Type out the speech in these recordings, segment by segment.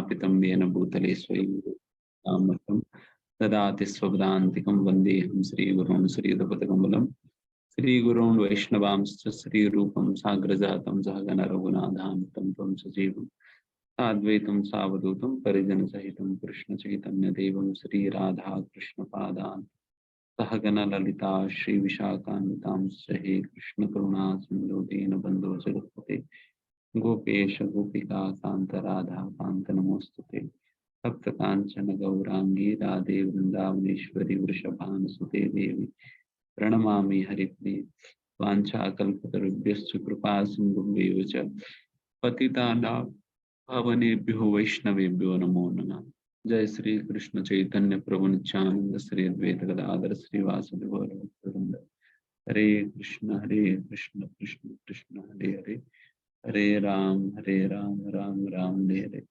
स्थापितं येन भूतले स्वयं रूपं ददाति स्वपदान्तिकं वन्देऽहं श्रीगुरुं श्रीयुतपदकमलं श्रीगुरून् वैष्णवांश्च श्रीरूपं साग्रजातं सहगण रघुनाथान्वितं तं सजीवं साद्वैतं सावधूतं परिजनसहितं कृष्णचैतन्यदेवं श्रीराधाकृष्णपादान् सहगण ललिता श्रीविशाखान्वितांश्च हे कृष्णकरुणा सिन्धो दीनबन्धो जगत्पते गोपेश गोपिका कांत राधा कांत नमोस्तुते भक्त कांचन गौरांगी राधे वृंदावनेश्वरी वृषभानुसुते देवी प्रणमामि हरिप्रिये वाञ्छाकल्पतरुभ्यश्च कृपा सिन्धुभ्येव च पतितानां पावनेभ्यो वैष्णवेभ्यो नमो नमः। जय श्री कृष्ण चैतन्य प्रभु नित्यानंद श्री अद्वैत गदाधर श्रीवासुदेव गौर भक्तवृंद। हरे कृष्ण कृष्ण कृष्ण हरे हरे, हरे राम राम राम हरे हरे।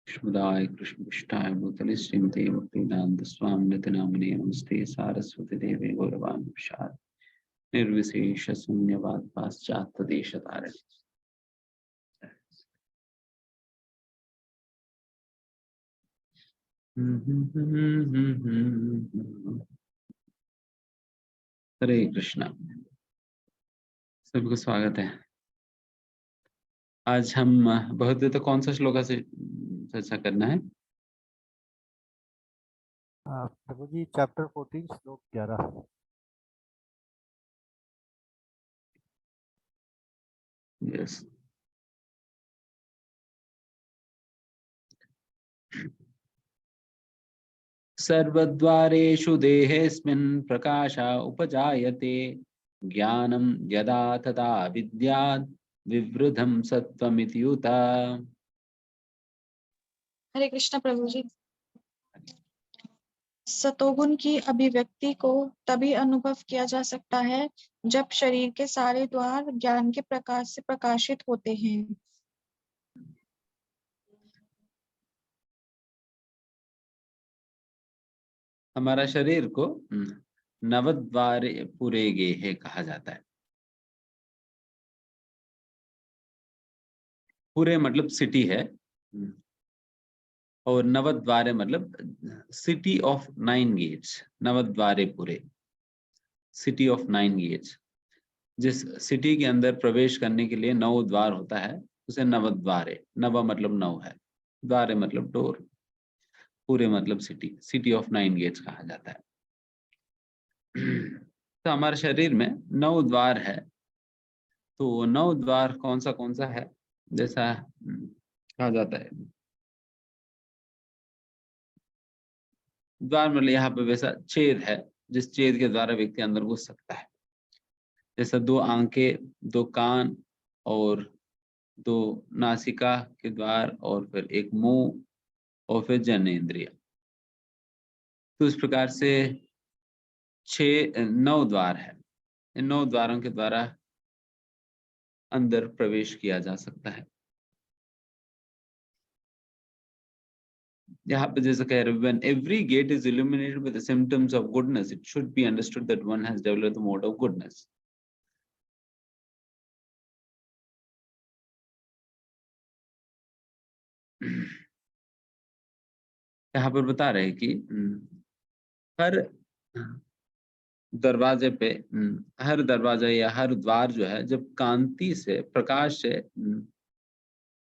कृष्णदाय कृष्ण पृष्ठाय भूतले श्रीमते भक्तिवेदांत स्वामी नामिने नमस्ते सारस्वती देवे गौरवाणी प्रसाद निर्विशेष शून्यवाद पाश्चात्य देश तारण। हरे कृष्णा, सबको स्वागत है। आज हम भगवद्गीता कौन सा श्लोका से चर्चा करना है? प्रभु जी चैप्टर 14 श्लोक 11। यस। सर्वद्वारेषु देहेऽस्मिन् प्रकाश उपजायते ज्ञानं यदा तदा विद्यात् विवृद्धं सत्त्वमिति उत। हरे कृष्ण प्रभु जी। सतोगुण की अभिव्यक्ति को तभी अनुभव किया जा सकता है जब शरीर के सारे द्वार ज्ञान के प्रकाश से प्रकाशित होते हैं। हमारा शरीर को नवद्वारे पूरे गेहे कहा जाता है। पूरे मतलब सिटी है और नवद्वारे मतलब सिटी ऑफ 9 गेट्स। नवद्वारे पूरे सिटी ऑफ 9 गेट्स। जिस सिटी के अंदर प्रवेश करने के लिए 9 द्वार होता है उसे नवद्वारे, नव मतलब 9 है, द्वारे मतलब डोर, पूरे मतलब सिटी, सिटी ऑफ 9 गेट्स कहा जाता है। तो हमारे शरीर में 9 द्वार है। तो 9 द्वार कौन सा है? जैसा कहा जाता है द्वार मतलब यहाँ पे वैसा छेद है जिस छेद के द्वारा व्यक्ति अंदर घुस सकता है। जैसा 2 आंखें, 2 कान और 2 नासिका के द्वार और फिर एक मुंह और फिर जनेंद्रिय। तो इस प्रकार से 9 द्वार है। इन 9 द्वारों के द्वारा अंदर प्रवेश किया जा सकता है। यहाँ पे जैसे कह रहे हैं, when every gate is illuminated with the symptoms of goodness, it should be understood that one has developed the mode of goodness. यहाँ पर बता रहे हैं कि हर दरवाजे पे, हर दरवाजा या हर द्वार जो है जब कांति से, प्रकाश से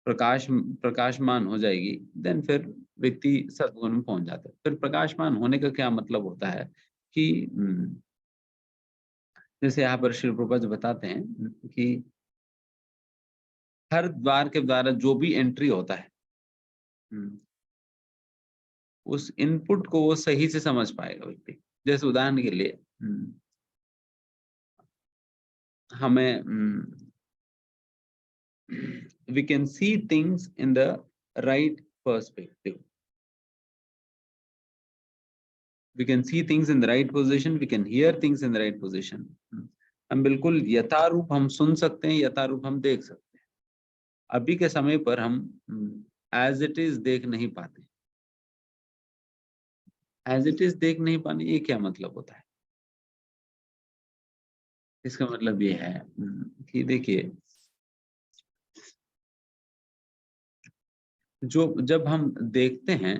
प्रकाशमान हो जाएगी, देन फिर व्यक्ति सद्गुण में पहुंच जाता है। फिर प्रकाशमान होने का क्या मतलब होता है कि जैसे यहाँ पर श्री प्रभुपाद जी बताते हैं कि हर द्वार के द्वारा जो भी एंट्री होता है उस इनपुट को वो सही से समझ पाएगा व्यक्ति। जैसे उदाहरण के लिए हमें we can see things in the right perspective. We can see things in the right position. We can hear things in the right position. हम बिल्कुल यथारूप हम सुन सकते हैं, यथारूप हम देख सकते हैं। अभी के समय पर हम as it is देख नहीं पाते। as it is देख नहीं पाने, ये क्या मतलब होता है? इसका मतलब ये है कि देखिए, जब हम देखते हैं,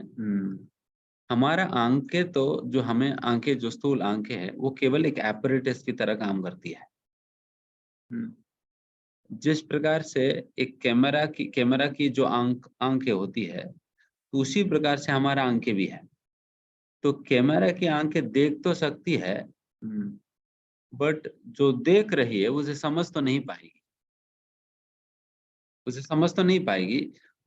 हमारा आंखें तो, जो हमें आंखें, जो स्थूल आंखें हैं, वो केवल एक एपरेटस की तरह काम करती है। हम्म, जिस प्रकार से एक कैमरा की जो आंखें होती है, तो उसी प्रकार से हमारा आंखें भी है। तो कैमरा की आंखें देख तो सकती है, बट जो देख रही है उसे समझ तो नहीं पाएगी।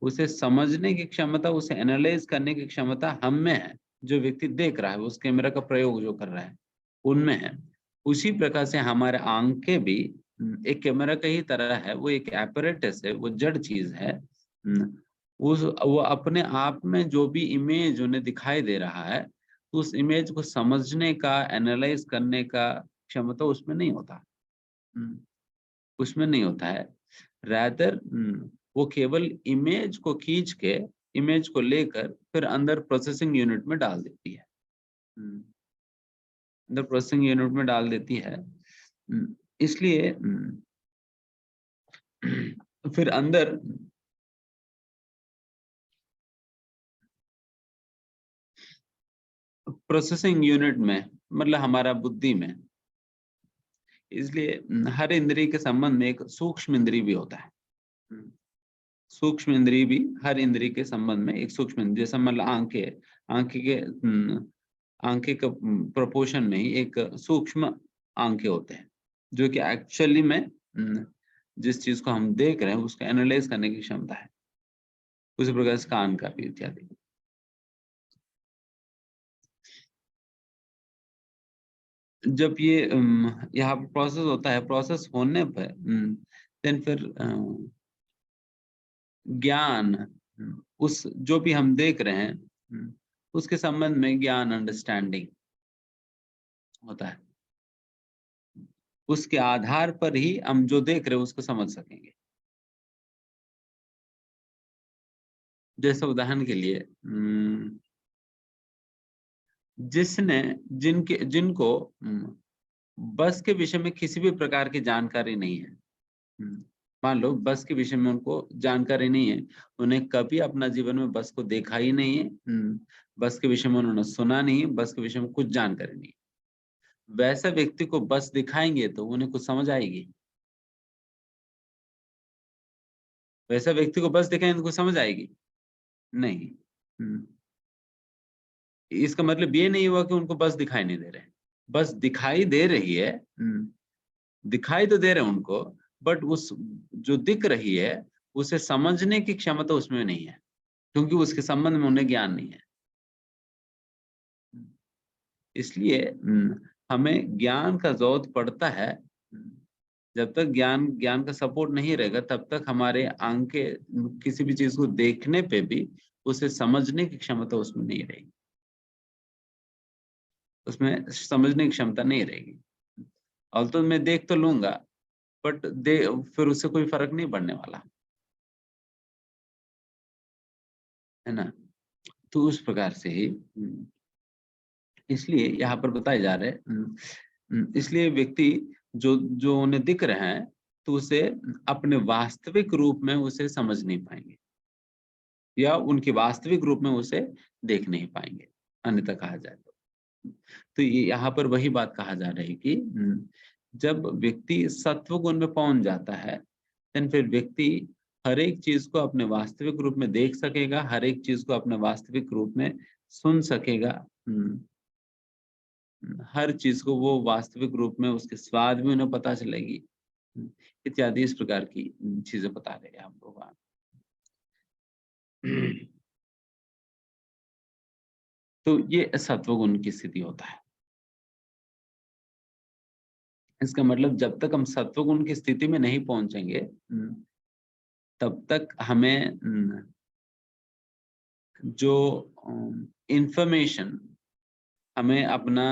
उसे समझने की क्षमता, उसे एनालाइज करने की क्षमता हम में है। जो व्यक्ति देख रहा है, उस कैमरा का प्रयोग जो कर रहा है, उनमें है। उसी प्रकार से हमारे आंखें भी एक कैमरा का ही तरह है। वो एक एपरेटस है, वो जड़ चीज है। वो अपने आप में जो भी इमेज उन्हें दिखाई दे रहा है, तो उस इमेज को समझने का, एनालाइज करने का क्षमता उसमें नहीं होता। उसमें नहीं होता है। रैदर वो केवल इमेज को खींच के, इमेज को लेकर फिर अंदर प्रोसेसिंग यूनिट में डाल देती है। अंदर प्रोसेसिंग यूनिट में डाल देती है। इसलिए फिर अंदर प्रोसेसिंग यूनिट में, मतलब हमारा बुद्धि में, इसलिए हर इंद्रिय के संबंध में एक सूक्ष्म इंद्रिय भी होता है। सूक्ष्म इंद्रिय भी, हर इंद्रिय के संबंध में एक सूक्ष्म इंद्रिय, जैसा मतलब आंखें का प्रोपोर्शन में ही एक सूक्ष्म आंखें होते हैं, जो कि एक्चुअली में जिस चीज को हम देख रहे हैं उसको एनालाइज करने की क्षमता है। उसी प्रकार से कान का भी इत्यादि। जब ये यहाँ पर प्रोसेस होता है, प्रोसेस होने पर देन फिर ज्ञान, उस जो भी हम देख रहे हैं उसके संबंध में ज्ञान, अंडरस्टैंडिंग होता है। उसके आधार पर ही हम जो देख रहे हैं उसको समझ सकेंगे। जैसे उदाहरण के लिए, जिनको बस के विषय में किसी भी प्रकार की जानकारी नहीं है, मान लो बस के विषय में उनको जानकारी नहीं है, उन्हें कभी अपना जीवन में बस को देखा ही नहीं है, बस के विषय में उन्होंने सुना नहीं है, बस के विषय में कुछ जानकारी नहीं है, वैसा व्यक्ति को बस दिखाएंगे तो उन्हें कुछ समझ आएगी? वैसा व्यक्ति को बस दिखाएंगे तो कुछ समझ आएगी? नहीं। इसका मतलब ये नहीं हुआ कि उनको बस दिखाई नहीं दे रहे। बस दिखाई दे रही है, दिखाई तो दे रहे हैं उनको, बट उस जो दिख रही है उसे समझने की क्षमता उसमें नहीं है, क्योंकि उसके संबंध में उन्हें ज्ञान नहीं है। इसलिए हमें ज्ञान का जरूरत पड़ता है। जब तक ज्ञान का सपोर्ट नहीं रहेगा, तब तक हमारे आंखें किसी भी चीज को देखने पे भी उसे समझने की क्षमता उसमें नहीं रहेगी, उसमें समझने की क्षमता नहीं रहेगी। और तो मैं देख तो लूंगा, बट फिर उससे कोई फर्क नहीं पड़ने वाला है ना। तो उस प्रकार से ही इसलिए यहाँ पर बताए जा रहे इसलिए व्यक्ति जो जो उन्हें दिख रहे हैं, तो उसे अपने वास्तविक रूप में उसे समझ नहीं पाएंगे, या उनके वास्तविक रूप में उसे देख नहीं पाएंगे, अन्यथा कहा जाए तो ये यहाँ पर वही बात कहा जा रही है कि जब व्यक्ति सत्व गुण में पहुंच जाता है, then फिर व्यक्ति हर एक चीज को अपने वास्तविक रूप में देख सकेगा, हर एक चीज को अपने वास्तविक रूप में सुन सकेगा। हर चीज को वो वास्तविक रूप में, उसके स्वाद भी उन्हें पता चलेगी, इत्यादि इस प्रकार की चीजें बता रहे हैं हम भगवान। तो ये सत्वगुण की स्थिति होता है। इसका मतलब जब तक हम सत्वगुण की स्थिति में नहीं पहुंचेंगे, तब तक हमें जो इंफॉर्मेशन हमें अपना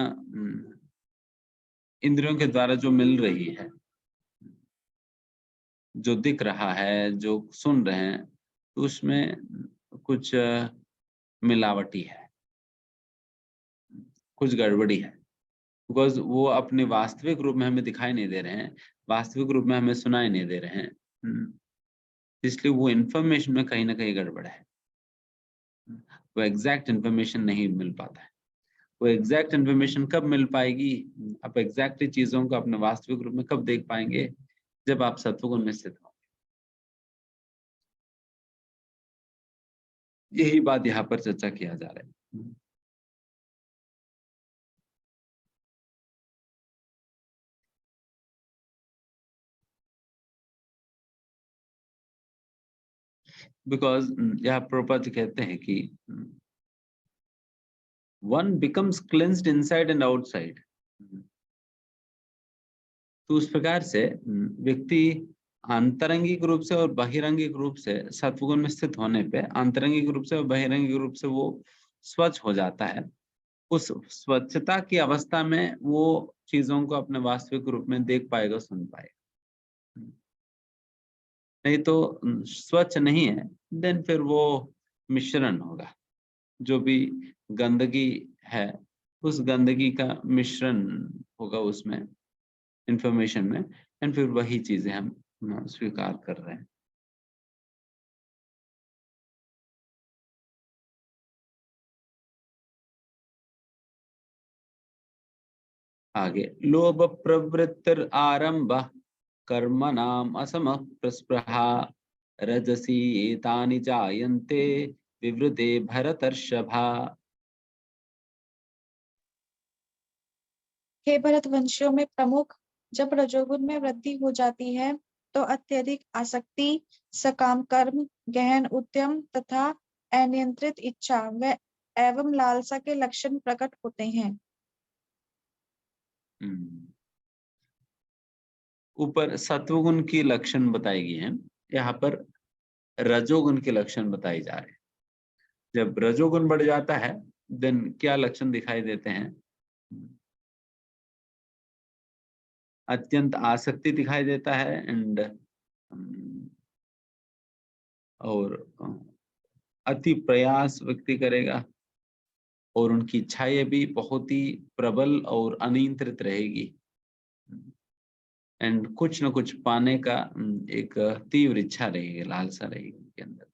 इंद्रियों के द्वारा जो मिल रही है, जो दिख रहा है, जो सुन रहे हैं, तो उसमें कुछ मिलावटी है, कुछ गड़बड़ी है। बिकॉज वो अपने वास्तविक रूप में हमें दिखाई नहीं दे रहे हैं, वास्तविक रूप में हमें सुनाई नहीं दे रहे हैं। इसलिए वो इंफॉर्मेशन में कहीं ना कहीं गड़बड़ है, वो एग्जैक्ट इंफॉर्मेशन नहीं मिल पाता है। वो एग्जैक्ट इंफॉर्मेशन कब मिल पाएगी, आप एग्जैक्टली चीजों को अपने वास्तविक रूप में कब देख पाएंगे, जब आप सत्वगुण में स्थित हो। यही बात यहाँ पर चर्चा किया जा रहा है। बिकॉज यहाँ प्रभुपाद कहते हैं कि one becomes cleansed inside and outside. तो उस प्रकार से व्यक्ति आंतरंगिक रूप से और बहिरंगिक रूप से सत्वगुण में स्थित होने पे आंतरंगिक रूप से और बहिरंगिक रूप से वो स्वच्छ हो जाता है। उस स्वच्छता की अवस्था में वो चीजों को अपने वास्तविक रूप में देख पाएगा, सुन पाएगा। नहीं तो स्वच्छ नहीं है, देन फिर वो मिश्रण होगा, जो भी गंदगी है उस गंदगी का मिश्रण होगा उसमें, इंफॉर्मेशन में, एंड फिर वही चीजें हम स्वीकार कर रहे हैं। आगे लोभ प्रवृत्तिर आरंभ कर्म नाम असम प्रस्पृहा रजसी एतानि जायन्ते विवृते भरतर्षभा। हे भरतवंशियों में प्रमुख, जब रजोगुण में वृद्धि हो जाती है तो अत्यधिक आसक्ति, सकाम कर्म, गहन उद्यम तथा अनियंत्रित इच्छा व एवं लालसा के लक्षण प्रकट होते हैं। ऊपर सत्वगुण की लक्षण बताई गई है, यहाँ पर रजोगुण के लक्षण बताए जा रहे हैं। जब रजोगुण बढ़ जाता है देन क्या लक्षण दिखाई देते हैं, अत्यंत आसक्ति दिखाई देता है एंड और अति प्रयास व्यक्ति करेगा और उनकी इच्छाएं भी बहुत ही प्रबल और अनियंत्रित रहेगी एंड कुछ न कुछ पाने का एक तीव्र इच्छा रहेगी, लालसा रहेगी उनके अंदर।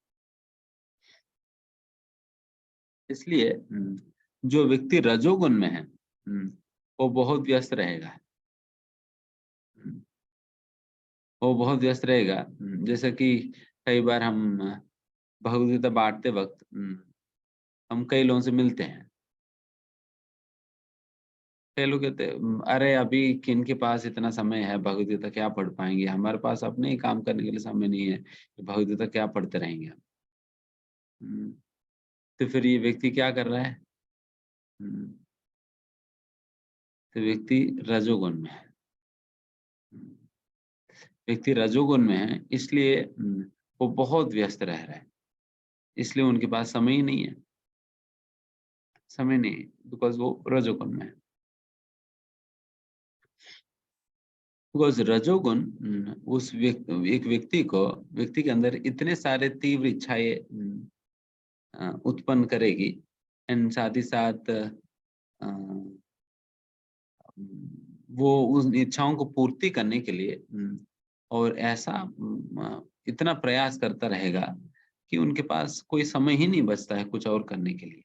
इसलिए जो व्यक्ति रजोगुण में है वो बहुत व्यस्त रहेगा, वो बहुत व्यस्त रहेगा। जैसे कि कई बार हम भगवद गीता बांटते वक्त हम कई लोगों से मिलते हैं, कई लोग कहते अरे अभी किन के पास इतना समय है, भगवद गीता क्या पढ़ पाएंगे, हमारे पास अपने ही काम करने के लिए समय नहीं है, भगवद गीता क्या पढ़ते रहेंगे हम। तो फिर ये व्यक्ति क्या कर रहा है, तो व्यक्ति रजोगुण में है। व्यक्ति रजोगुण में है इसलिए वो बहुत व्यस्त रह रहा है, इसलिए उनके पास समय ही नहीं है, समय नहीं है बिकॉज वो रजोगुण में है। बिकॉज रजोगुण उस एक व्यक्ति के अंदर इतने सारे तीव्र इच्छाएं उत्पन्न करेगी एंड साथ ही साथ वो उस इच्छाओं को पूर्ति करने के लिए और ऐसा इतना प्रयास करता रहेगा कि उनके पास कोई समय ही नहीं बचता है कुछ और करने के लिए।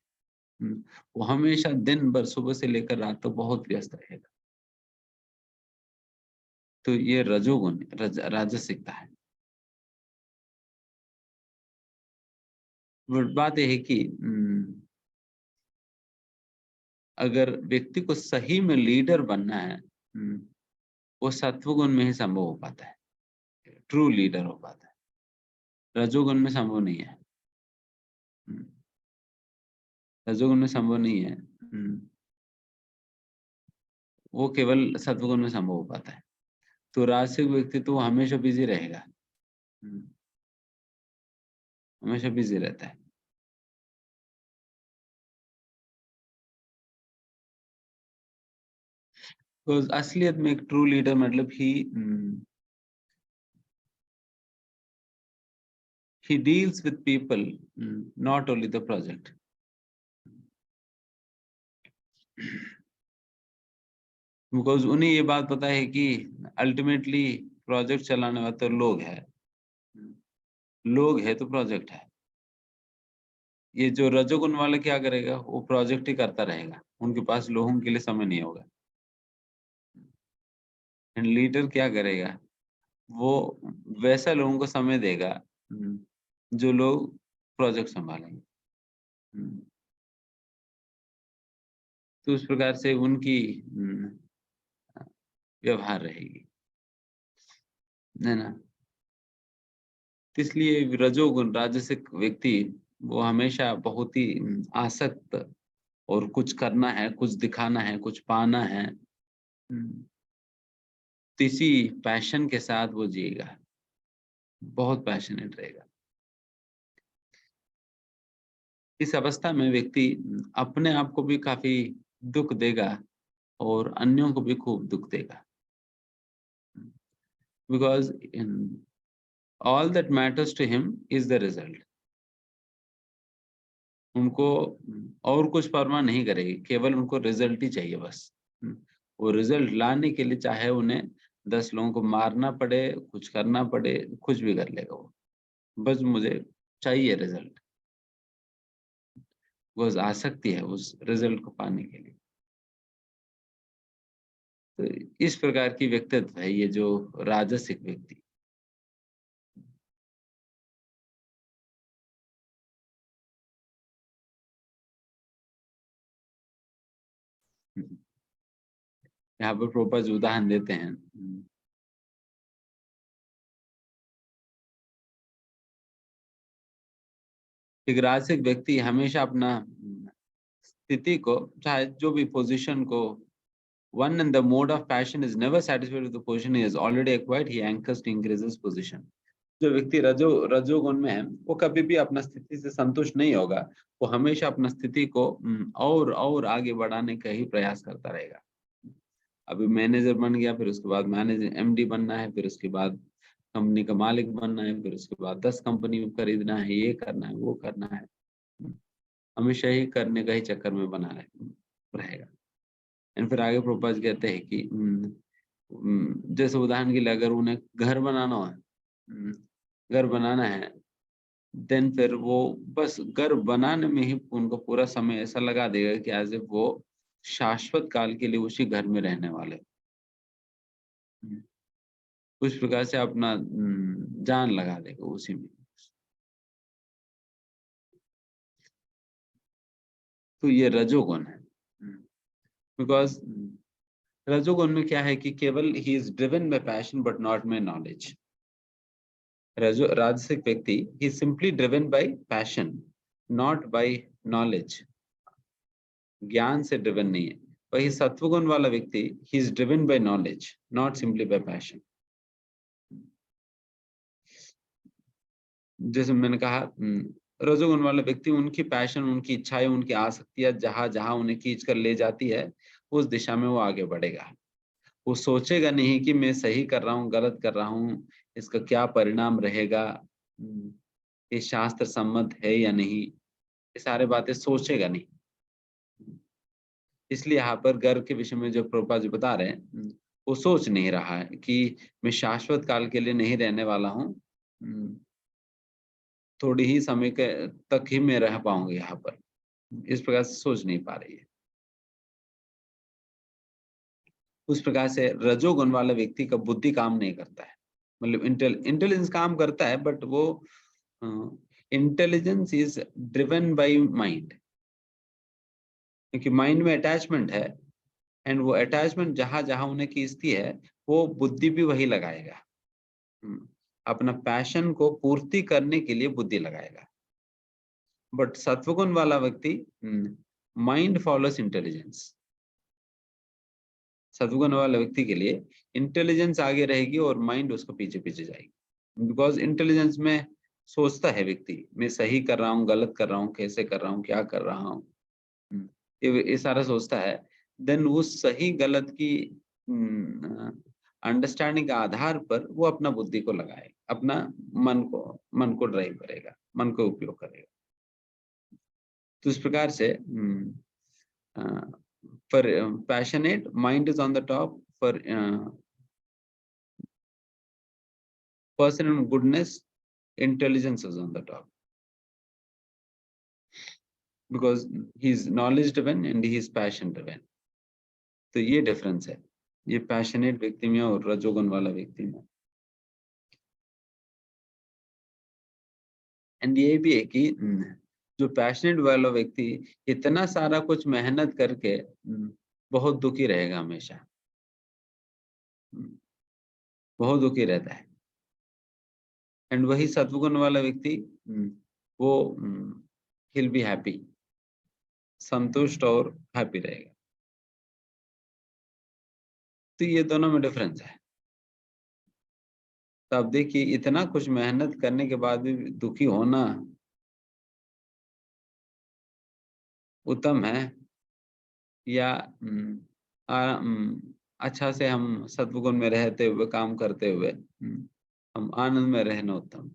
वो हमेशा दिन भर सुबह से लेकर रात तक बहुत व्यस्त रहेगा। तो ये रजोगुण राजसिकता है। बात यह है कि अगर व्यक्ति को सही में लीडर बनना है वो सत्वगुण में ही संभव हो पाता है, ट्रू लीडर हो पाता है, रजोगुण में संभव नहीं है। रजोगुण में संभव नहीं है, वो केवल सत्वगुण में संभव हो पाता है। तो राजसिक व्यक्ति तो हमेशा बिजी रहेगा, हमेशा बिजी रहता है। तो असलियत में एक ट्रू लीडर मतलब he deals with people, not only the project. Because उन्हें ये बात पता है कि अल्टीमेटली प्रोजेक्ट चलाने वाले तो लोग है तो प्रोजेक्ट है। ये जो रजोगुण वाला क्या करेगा, वो प्रोजेक्ट ही करता रहेगा, उनके पास लोगों के लिए समय नहीं होगा। एंड लीडर क्या करेगा, वो वैसा लोगों को समय देगा जो लोग प्रोजेक्ट संभालेंगे। तो उस प्रकार से उनकी व्यवहार रहेगी, है ना। इसलिए रजोगुण राजसिक व्यक्ति वो हमेशा बहुत ही आसक्त, और कुछ करना है, कुछ दिखाना है, कुछ पाना है, इसी पैशन के साथ वो जिएगा, बहुत पैशनेट रहेगा। इस अवस्था में व्यक्ति अपने आप को भी काफी दुख देगा और अन्यों को भी खूब दुख देगा, because all that matters to him is the result. उनको और कुछ परवाह नहीं करेगी, केवल उनको रिजल्ट ही चाहिए बस। वो रिजल्ट लाने के लिए चाहे उन्हें 10 लोगों को मारना पड़े, कुछ करना पड़े, कुछ भी कर लेगा वो, बस मुझे चाहिए रिजल्ट। वो आसक्ति है उस रिजल्ट को पाने के लिए। तो इस प्रकार की व्यक्तित्व है ये जो राजसिक व्यक्ति। यहाँ पर प्रोपज उदाहरण देते हैं। एक राजसिक व्यक्ति हमेशा अपना स्थिति को, चाहे जो भी पोजीशन को, one in the mode of passion is never satisfied with the position he has already acquired, he anchors to increase his position। जो व्यक्ति रजोगुण में है वो कभी भी अपना स्थिति से संतुष्ट नहीं होगा, वो हमेशा अपना स्थिति को और आगे बढ़ाने का ही प्रयास करता रहेगा। अभी मैनेजर बन गया, फिर उसके बाद मैनेजर एमडी बनना है, फिर उसके बाद कंपनी का मालिक बनना है, फिर उसके बाद 10 कंपनी खरीदना है, ये करना है, वो करना है, हमेशा ही करने का ही चक्कर में बना रहेगा। एंड फिर आगे प्रोपाज कहते हैं कि जैसे उदाहरण के लिए अगर उन्हें घर बनाना हो, घर बनाना है, देन फिर वो बस घर बनाने में ही उनको पूरा समय ऐसा लगा देगा कि एज इफ वो शाश्वत काल के लिए उसी घर में रहने वाले। उस प्रकार से अपना जान लगा देगा उसी में। तो ये रजोगुण है, बिकॉज रजोगुण में क्या है कि केवल ही is driven by passion but not by knowledge. राजसिक व्यक्ति ही simply driven by passion, not by knowledge, ज्ञान से ड्रिवन नहीं है। वही सत्वगुण वाला व्यक्ति ही is driven by knowledge, not simply by passion. जैसे मैंने कहा, रजोगुण वाला व्यक्ति, उनकी पैशन, उनकी इच्छाएं, उनकी आसक्तियां जहां जहां उन्हें खींच कर ले जाती है, उस दिशा में वो आगे बढ़ेगा। वो सोचेगा नहीं कि मैं सही कर रहा हूँ, गलत कर रहा हूँ, इसका क्या परिणाम रहेगा, ये शास्त्र सम्मत है या नहीं, ये सारे बातें सोचेगा नहीं। इसलिए यहाँ पर घर के विषय में जो प्रभुपाद जी बता रहे हैं, वो सोच नहीं रहा है कि मैं शाश्वत काल के लिए नहीं रहने वाला हूँ, थोड़ी ही समय के तक ही मैं रह पाऊंगा यहाँ पर, इस प्रकार से सोच नहीं पा रही है। उस प्रकार से रजोगुण वाला व्यक्ति का बुद्धि काम नहीं करता है, मतलब इंटेलिजेंस काम करता है, बट वो intelligence is driven by mind, क्योंकि माइंड में अटैचमेंट है, एंड वो अटैचमेंट जहां जहां उन्हें खींचती है वो बुद्धि भी वही लगाएगा, अपना पैशन को पूर्ति करने के लिए बुद्धि लगाएगा। बट सत्वगुण वाला व्यक्ति माइंड फॉलोस इंटेलिजेंस। सत्वगुण वाले व्यक्ति के लिए इंटेलिजेंस आगे रहेगी और माइंड उसको पीछे पीछे जाएगी, बिकॉज इंटेलिजेंस में सोचता है व्यक्ति, मैं सही कर रहा हूँ, गलत कर रहा हूँ, कैसे कर रहा हूँ, क्या कर रहा हूँ, ये सारा सोचता है। देन उस सही गलत की अंडरस्टैंडिंग के आधार पर वो अपना बुद्धि को लगाए, अपना मन को ड्राइव करेगा, मन को उपयोग करेगा। तो इस प्रकार से for passionate, mind is on the top. For person in goodness, intelligence is on the top, because he is knowledge driven and he is passion driven. तो ये डिफरेंस है, ये पैशनेट व्यक्ति में और रजोगुण वाला व्यक्ति में। एंड ये भी है कि जो पैशनेट वाला व्यक्ति इतना सारा कुछ मेहनत करके बहुत दुखी रहेगा हमेशा, बहुत दुखी रहता है। एंड वही सत्वगुण वाला व्यक्ति वो he'll be happy, संतुष्ट और हैप्पी रहेगा। तो ये दोनों में डिफरेंस है। तो आप देखिए, इतना कुछ मेहनत करने के बाद भी दुखी होना उत्तम है, या अच्छा से हम सत्वगुण में रहते हुए, काम करते हुए हम आनंद में रहना उत्तम।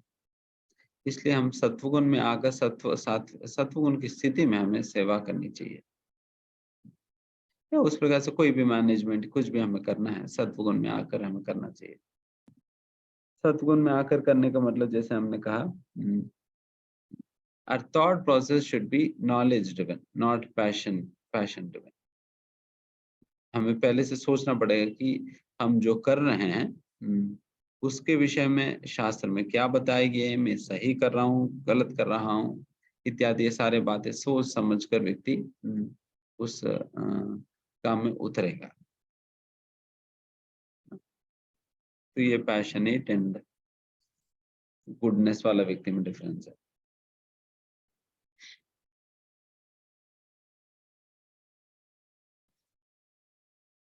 इसलिए हम सत्वगुण में आकर सत्वगुण की स्थिति में हमें सेवा करनी चाहिए। उस प्रकार से कोई भी मैनेजमेंट, कुछ भी हमें करना है, सत्वगुण में आकर हमें करना चाहिए। सत्वगुण में आकर करने का मतलब, जैसे हमने कहा, our thought process should be knowledge driven, not passion driven. हमें पहले से सोचना पड़ेगा कि हम जो कर रहे हैं उसके विषय में शास्त्र में क्या बताया गया है, मैं सही कर रहा हूँ, गलत कर रहा हूँ, इत्यादि ये सारे बातें सोच समझ कर व्यक्ति उस काम में उतरेगा। तो ये पैशनेट एंड गुडनेस वाला व्यक्ति में डिफरेंस है।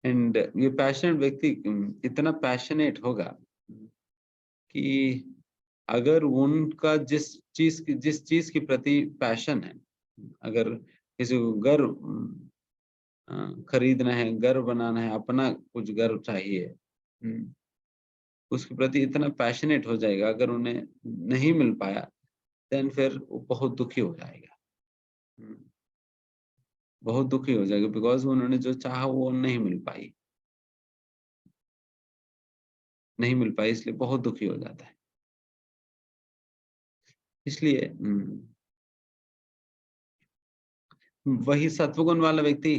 एंड ये पैशनेट व्यक्ति इतना पैशनेट होगा कि अगर उनका जिस चीज की प्रति पैशन है, अगर किसी को घर खरीदना है, घर बनाना है, अपना कुछ घर चाहिए, उसके प्रति इतना पैशनेट हो जाएगा, अगर उन्हें नहीं मिल पाया देन फिर वो बहुत दुखी हो जाएगा, बहुत दुखी हो जाएगा, बिकॉज उन्होंने जो चाहा वो नहीं मिल पाई, इसलिए बहुत दुखी हो जाता है। इसलिए वही सत्वगुण वाला व्यक्ति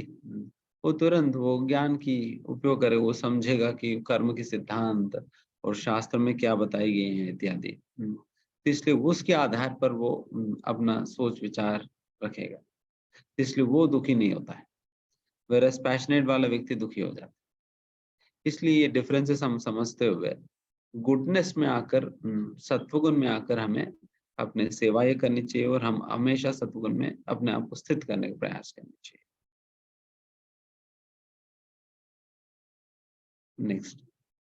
वो तुरंत वो ज्ञान की उपयोग करे, वो समझेगा कि कर्म के सिद्धांत और शास्त्र में क्या बताए गए हैं इत्यादि। तो इसलिए उसके आधार पर वो अपना सोच विचार रखेगा, इसलिए वो दुखी नहीं होता है, वेरएस पैशनेट वाला व्यक्ति दुखी हो जाता है। इसलिए ये डिफरेंसेस हम समझते हुए गुडनेस में आकर, सत्वगुण में आकर हमें अपने सेवाएं करनी चाहिए, और हम हमेशा सत्वगुण में अपने आप को स्थित करने का प्रयास करना चाहिए। नेक्स्ट,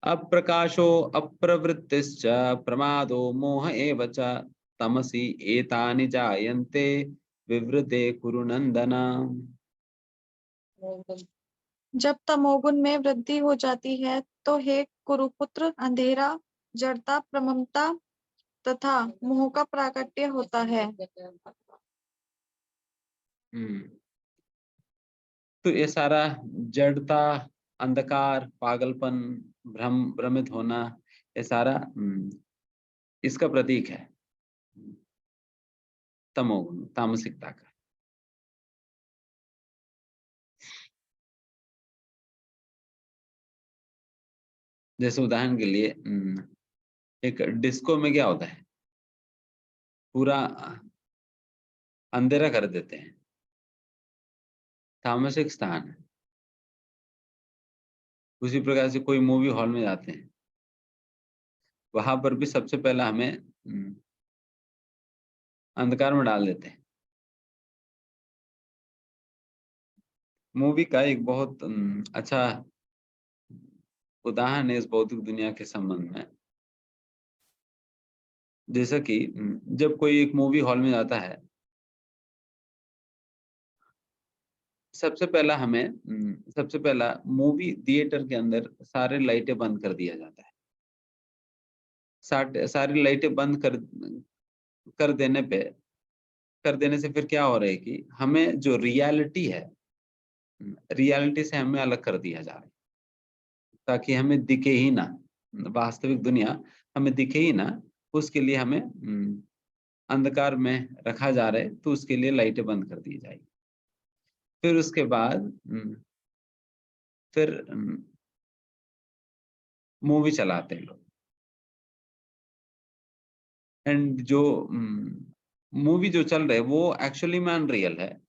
अप्रकाशो अप्रवृत्तिश्च प्रमादो मोह एव च तमसि एतानि जायन्ते विवृते कुरु नंदन। जब तमोगुण में वृद्धि हो जाती है तो हे कुरुपुत्र, अंधेरा, जड़ता, प्रममता तथा मोह का प्राकट्य होता है। तो ये सारा जड़ता, अंधकार, पागलपन, भ्रमित होना, ये सारा इसका प्रतीक है तमोगुण, तामसिकता का। जैसे उदाहरण के लिए एक डिस्को में क्या होता है, पूरा अंधेरा कर देते हैं, तामसिक स्थान है। उसी प्रकार से कोई मूवी हॉल में जाते हैं, वहां पर भी सबसे पहला हमें अंधकार में डाल देते हैं। मूवी का एक बहुत अच्छा उदाहरण है इस भौतिक दुनिया के संबंध में। जैसा कि जब कोई एक मूवी हॉल में जाता है, सबसे पहला मूवी थिएटर के अंदर सारे लाइटें बंद कर दिया जाता है। सारी लाइटें बंद कर देने से फिर क्या हो रहा है कि हमें जो रियलिटी है रियलिटी से हमें अलग कर दिया जा रहा है, ताकि हमें दिखे ही ना, वास्तविक दुनिया हमें दिखे ही ना, उसके लिए हमें अंधकार में रखा जा रहा है, तो उसके लिए लाइटें बंद कर दी जाएगी। फिर उसके बाद फिर मूवी चलाते हैं लोग, एंड जो मूवी जो चल रहा है वो एक्चुअली में अनरियल है,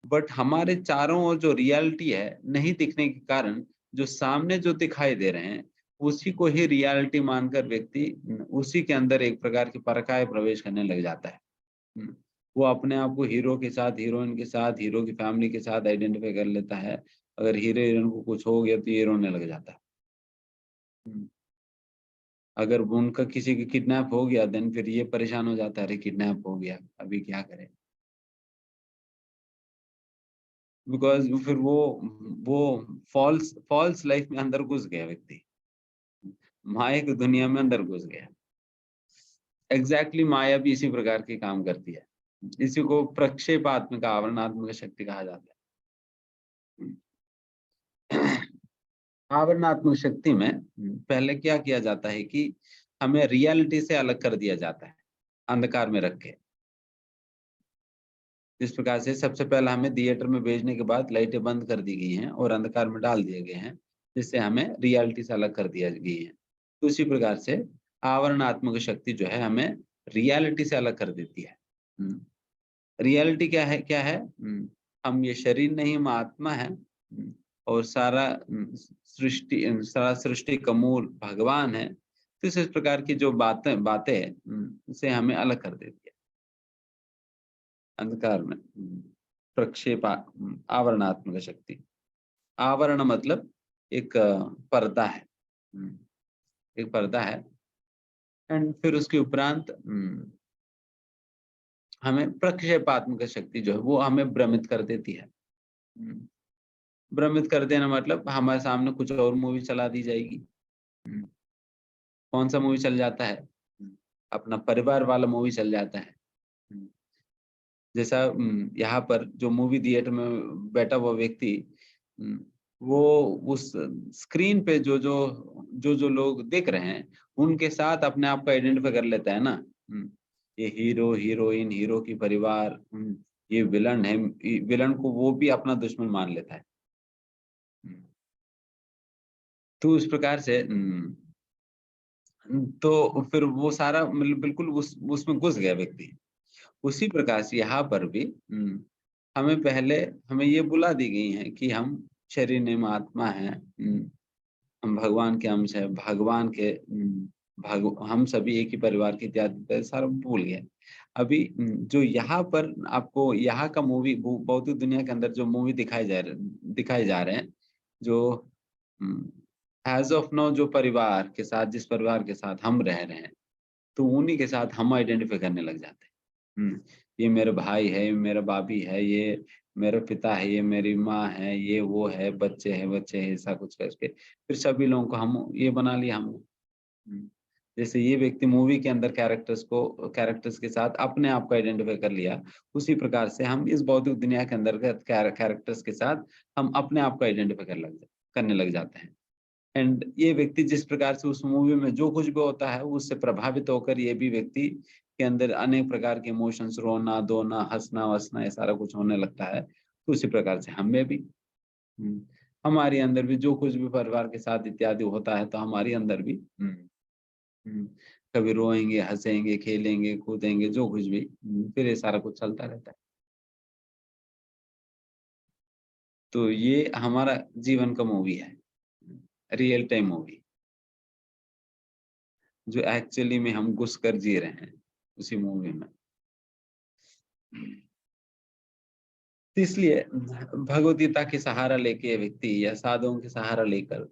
बट हमारे चारों ओर जो रियलिटी है नहीं दिखने के कारण जो सामने जो दिखाई दे रहे हैं उसी को ही रियलिटी मानकर व्यक्ति उसी के अंदर एक प्रकार की परकाय प्रवेश करने लग जाता है। वो अपने आप को हीरो के साथ, हीरोइन के साथ, हीरो की फैमिली के साथ आइडेंटिफाई कर लेता है। अगर हीरो हीरोइन को कुछ हो गया तो ये रोने लग जाता है। अगर उनका किसी की किडनैप हो गया देन फिर ये परेशान हो जाता है, अरे किडनैप हो गया अभी क्या करें, बिकॉज फिर वो फॉल्स लाइफ में अंदर घुस गया व्यक्ति, माया की दुनिया में अंदर घुस गया। एग्जैक्टली माया भी इसी प्रकार के काम करती है, इसी को प्रक्षेपात्मक आवरणात्मक शक्ति कहा जाता है। आवरणात्मक शक्ति में पहले क्या किया जाता है कि हमें रियलिटी से अलग कर दिया जाता है, अंधकार में रख के। इस प्रकार से सबसे पहला हमें थिएटर में भेजने के बाद लाइटें बंद कर दी गई हैं और अंधकार में डाल दिए गए हैं, जिससे हमें रियलिटी से अलग कर दिया गई है। तो उसी प्रकार से आवरणात्मक शक्ति जो है हमें रियलिटी से अलग कर देती है। रियलिटी क्या है? हम ये शरीर नहीं, हम आत्मा है, और सारा सृष्टि का मूल भगवान है। तो इस प्रकार की जो बातें से हमें अलग कर देती है अंधकार में। प्रक्षेप आवरणात्मक शक्ति, आवरण मतलब एक पर्दा है, एक पर्दा है। एंड फिर उसके उपरांत हमें प्रक्षेपात्मक शक्ति जो है वो हमें भ्रमित कर देती है। भ्रमित कर देना मतलब हमारे सामने कुछ और मूवी चला दी जाएगी। कौन सा मूवी चल जाता है? अपना परिवार वाला मूवी चल जाता है। जैसा यहाँ पर जो मूवी थिएटर में बैठा हुआ व्यक्ति, वो उस स्क्रीन पे जो लोग देख रहे हैं उनके साथ अपने आप को आइडेंटिफाई कर लेता है ना। ये हीरो हीरोइन, हीरो की परिवार, ये विलन है, विलन को वो भी अपना दुश्मन मान लेता है। तो उस प्रकार से तो फिर वो सारा मतलब बिल्कुल उसमें घुस गया व्यक्ति। उसी प्रकार से यहाँ पर भी हमें ये बुला दी गई है कि हम शरीर नियम आत्मा है, हम भगवान के अंश है, भगवान के हम सभी एक ही परिवार के इत्यादि सारा भूल गए। अभी जो यहाँ पर आपको यहाँ का मूवी भौतिक दुनिया के अंदर जो मूवी दिखाए जा रहे हैं, जो एज ऑफ नाउ जो परिवार के साथ, जिस परिवार के साथ हम रह रहे हैं, तो उन्हीं के साथ हम आइडेंटिफाई करने लग जाते हैं। ये मेरा भाई है, ये मेरा भाभी है, ये मेरा पिता है, ये मेरी माँ है, ये वो है, बच्चे हैं, ऐसा कुछ करके फिर सभी लोगों को हम ये बना लिया हमने। जैसे ये व्यक्ति मूवी के अंदर कैरेक्टर्स के साथ अपने आप को आइडेंटिफाई कर लिया, उसी प्रकार से हम इस भौतिक दुनिया के अंदर कैरेक्टर्स के साथ हम अपने आप को आइडेंटिफाई करने लग जाते हैं। एंड ये व्यक्ति जिस प्रकार से उस मूवी में जो कुछ भी होता है उससे प्रभावित होकर ये भी व्यक्ति के अंदर अनेक प्रकार के इमोशंस, रोना धोना, हंसना वसना, ये सारा कुछ होने लगता है। तो उसी प्रकार से हमें भी हमारे अंदर भी जो कुछ भी परिवार के साथ इत्यादि होता है तो हमारे अंदर भी कभी रोएंगे, हंसेंगे, खेलेंगे, कूदेंगे, जो कुछ भी, फिर ये सारा कुछ चलता रहता है। तो ये हमारा जीवन का मूवी है, रियल टाइम मूवी, जो एक्चुअली में हम घुस कर जी रहे हैं उसी मूवी में। इसलिए भगवद गीता के सहारा लेके व्यक्ति या साधुओं के सहारा लेकर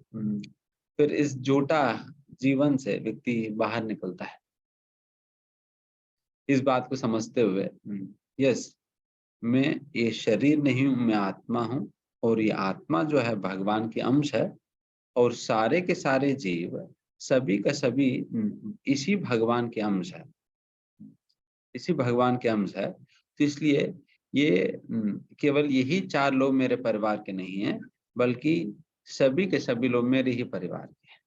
फिर इस जोटा जीवन से व्यक्ति बाहर निकलता है, इस बात को समझते हुए यस, मैं ये शरीर नहीं हूं, मैं आत्मा हूं, और ये आत्मा जो है भगवान की अंश है, और सारे के सारे जीव सभी का सभी इसी भगवान के अंश है, इसी भगवान के अंश है। तो इसलिए ये केवल यही 4 लोग मेरे परिवार के नहीं हैं, बल्कि सभी के सभी लोग मेरे ही परिवार के हैं,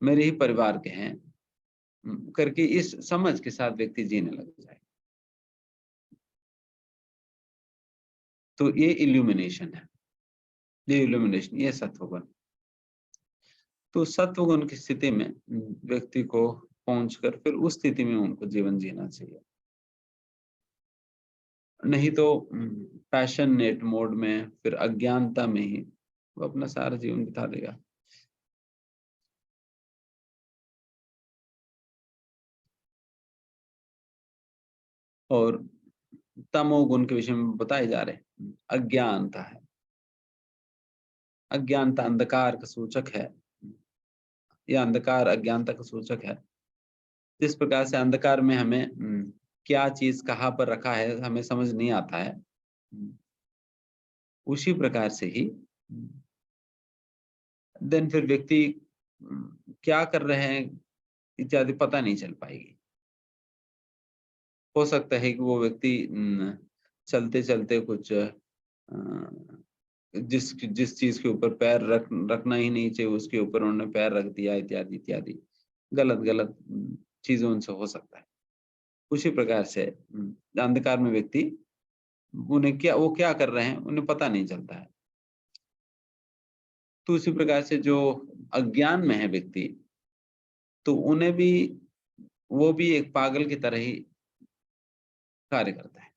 मेरे ही परिवार के हैं करके इस समझ के साथ व्यक्ति जीने लग जाए। तो ये इल्यूमिनेशन है, ये इल्यूमिनेशन, ये सत्वगुण। तो सत्वगुण की स्थिति में व्यक्ति को पहुंचकर फिर उस स्थिति में उनको जीवन जीना चाहिए। नहीं तो पैशनेट मोड में, फिर अज्ञानता में ही वो अपना सारा जीवन बिता देगा। और तमोगुण के विषय में बताए जा रहे हैं, अज्ञानता है। अज्ञानता अंधकार का सूचक है, या अंधकार अज्ञानता का सूचक है। जिस प्रकार से अंधकार में हमें क्या चीज कहाँ पर रखा है हमें समझ नहीं आता है, उसी प्रकार से ही देन फिर व्यक्ति क्या कर रहे हैं इत्यादि पता नहीं चल पाएगी। हो सकता है कि वो व्यक्ति चलते चलते कुछ जिस चीज के ऊपर पैर रखना ही नहीं चाहिए उसके ऊपर उन्होंने पैर रख दिया, इत्यादि इत्यादि गलत गलत चीजों से हो सकता है। उसी प्रकार से अंधकार में व्यक्ति वो क्या कर रहे हैं उन्हें पता नहीं चलता है। तो उसी प्रकार से जो अज्ञान में है व्यक्ति, तो उन्हें भी वो भी एक पागल की तरह ही कार्य करता है,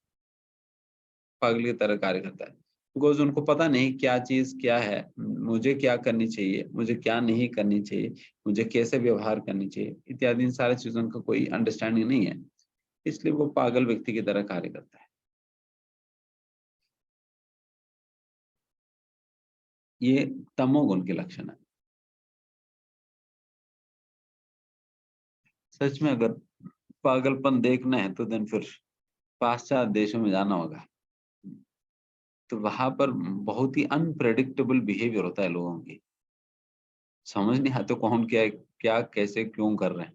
पागल की तरह कार्य करता है। बिकॉज उनको पता नहीं क्या चीज क्या है, मुझे क्या करनी चाहिए, मुझे क्या नहीं करनी चाहिए, मुझे कैसे व्यवहार करनी चाहिए, इत्यादि इन सारी चीजों का कोई अंडरस्टैंडिंग नहीं है, इसलिए वो पागल व्यक्ति की तरह कार्य करता है। ये तमोगुण के लक्षण है। सच में अगर पागलपन देखना है तो देन फिर पाश्चात्य देशों में जाना होगा। तो वहां पर बहुत ही अनप्रेडिक्टेबल बिहेवियर होता है लोगों की, समझ नहीं आता कौन क्या कैसे क्यों कर रहे हैं।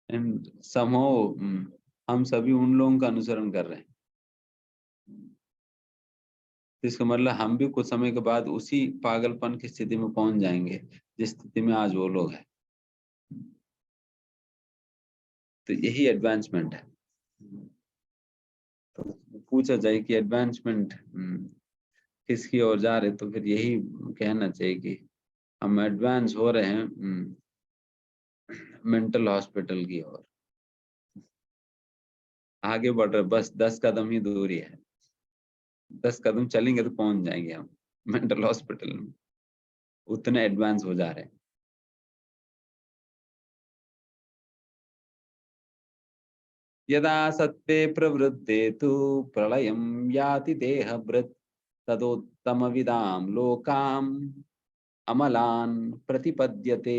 एंड समहाउ हम सभी उन लोगों का अनुसरण कर रहे हैं, इसका मतलब हम भी कुछ समय के बाद उसी पागलपन की स्थिति में पहुंच जाएंगे जिस स्थिति में आज वो लोग हैं। तो यही एडवांसमेंट है। तो पूछा जाए कि एडवांसमेंट किसकी ओर जा रहे, तो फिर यही कहना चाहिए कि हम एडवांस हो रहे हैं मेंटल हॉस्पिटल की ओर, आगे बढ़ रहे, बस 10 कदम ही दूरी है, 10 कदम चलेंगे तो पहुंच जाएंगे हम मेंटल हॉस्पिटल में, उतने एडवांस हो जा रहे हैं। यदा सत्ते प्रवृत्ते तु प्रलयं याति देहभृत् तदोत्तम विदाम लोकाम अमलान प्रतिपद्यते।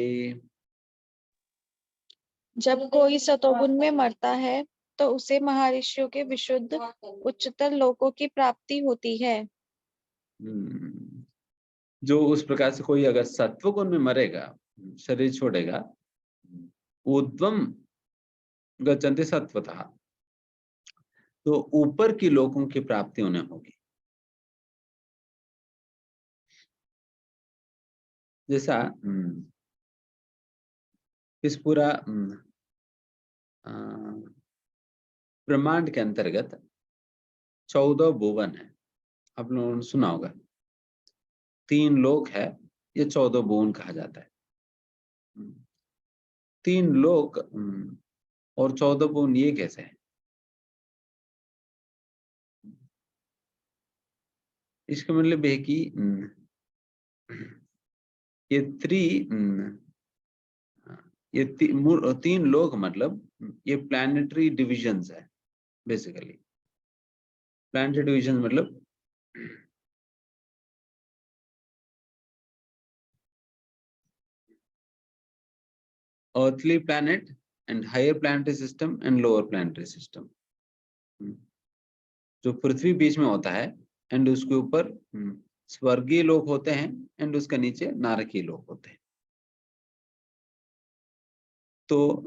जब कोई सतोगुण में मरता है तो उसे महर्षियों के विशुद्ध उच्चतर लोकों की प्राप्ति होती है। जो उस प्रकार से कोई अगर सत्वगुण में मरेगा, शरीर छोड़ेगा, ऊर्ध्वम गच्छन्ति सत्वतः, तो ऊपर की लोकों की प्राप्ति उन्हें होगी। जैसा इस पूरा ब्रह्मांड के अंतर्गत 14 भुवन है, आप लोगों ने सुना होगा। 3 लोक है, ये 14 भुवन कहा जाता है। 3 लोक और 14 भुवन ये कैसे है? इसका मतलब है कि ये ये 3 लोक मतलब ये प्लैनेटरी डिविजन्स है बेसिकली। प्लैनेटरी डिविजन मतलब earthly planet and higher planetary system and lower planetary system। जो पृथ्वी बीच में होता है एंड उसके ऊपर स्वर्गीय लोक होते हैं एंड उसके नीचे नारकीय लोक होते हैं। तो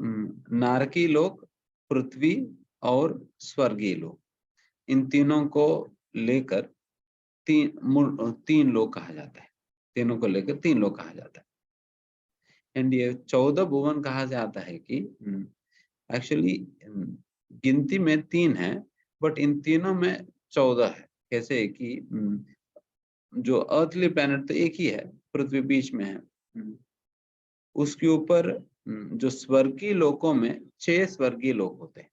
नारकी लोक, पृथ्वी और स्वर्गीय लोक, इन तीनों को लेकर तीन लोक कहा जाता है। तीनों को लेकर 3 लोक कहा जाता है। एंड ये 14 भुवन कहा जाता है कि एक्चुअली गिनती में 3 है, बट इन तीनों में 14 है। कैसे है कि जो अर्थली प्लैनेट तो एक ही है, पृथ्वी बीच में है। उसके ऊपर जो स्वर्गीय लोकों में 6 स्वर्गीय लोक होते हैं,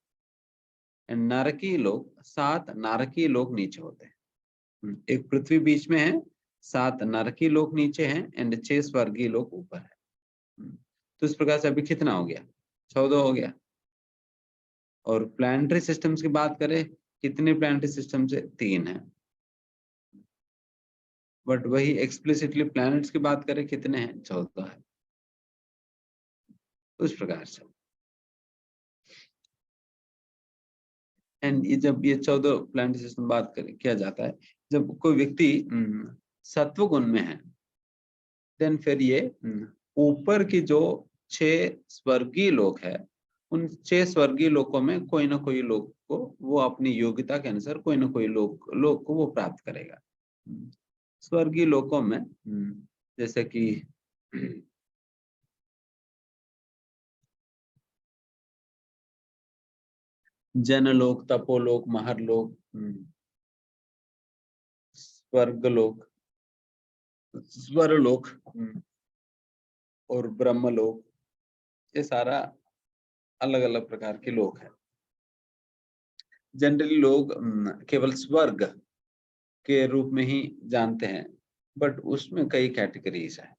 एंड नारकीय लोक 7 नारकीय लोक नीचे होते हैं। एक पृथ्वी बीच में है, 7 नारकीय लोक नीचे हैं, एंड 6 स्वर्गीय लोक ऊपर है। तो इस प्रकार से अभी कितना हो गया? 14 हो गया। और प्लैनेटरी सिस्टम्स की बात करें, कितने प्लैनेटरी सिस्टम से? 3 है। बट वही एक्सप्लिसिटली प्लैनेट्स की बात करें, कितने हैं? 14 है। उस प्रकार से एंड ये जब ये 14 प्लैनेटरी सिस्टम बात करें किया जाता है, जब कोई व्यक्ति सत्व गुण में है, देन फिर ये ऊपर की जो 6 स्वर्गीय लोक है, उन 6 स्वर्गीय लोकों में कोई ना कोई लोक को वो अपनी योग्यता के अनुसार कोई ना कोई लोक को वो प्राप्त करेगा। स्वर्गीय लोकों में जैसे कि जनलोक, तपोलोक, महरलोक, स्वर्गलोक, स्वरलोक और ब्रह्मलोक, ये सारा अलग अलग प्रकार के लोक हैं। जनरली लोग केवल स्वर्ग के रूप में ही जानते हैं, बट उसमें कई कैटेगरीज है।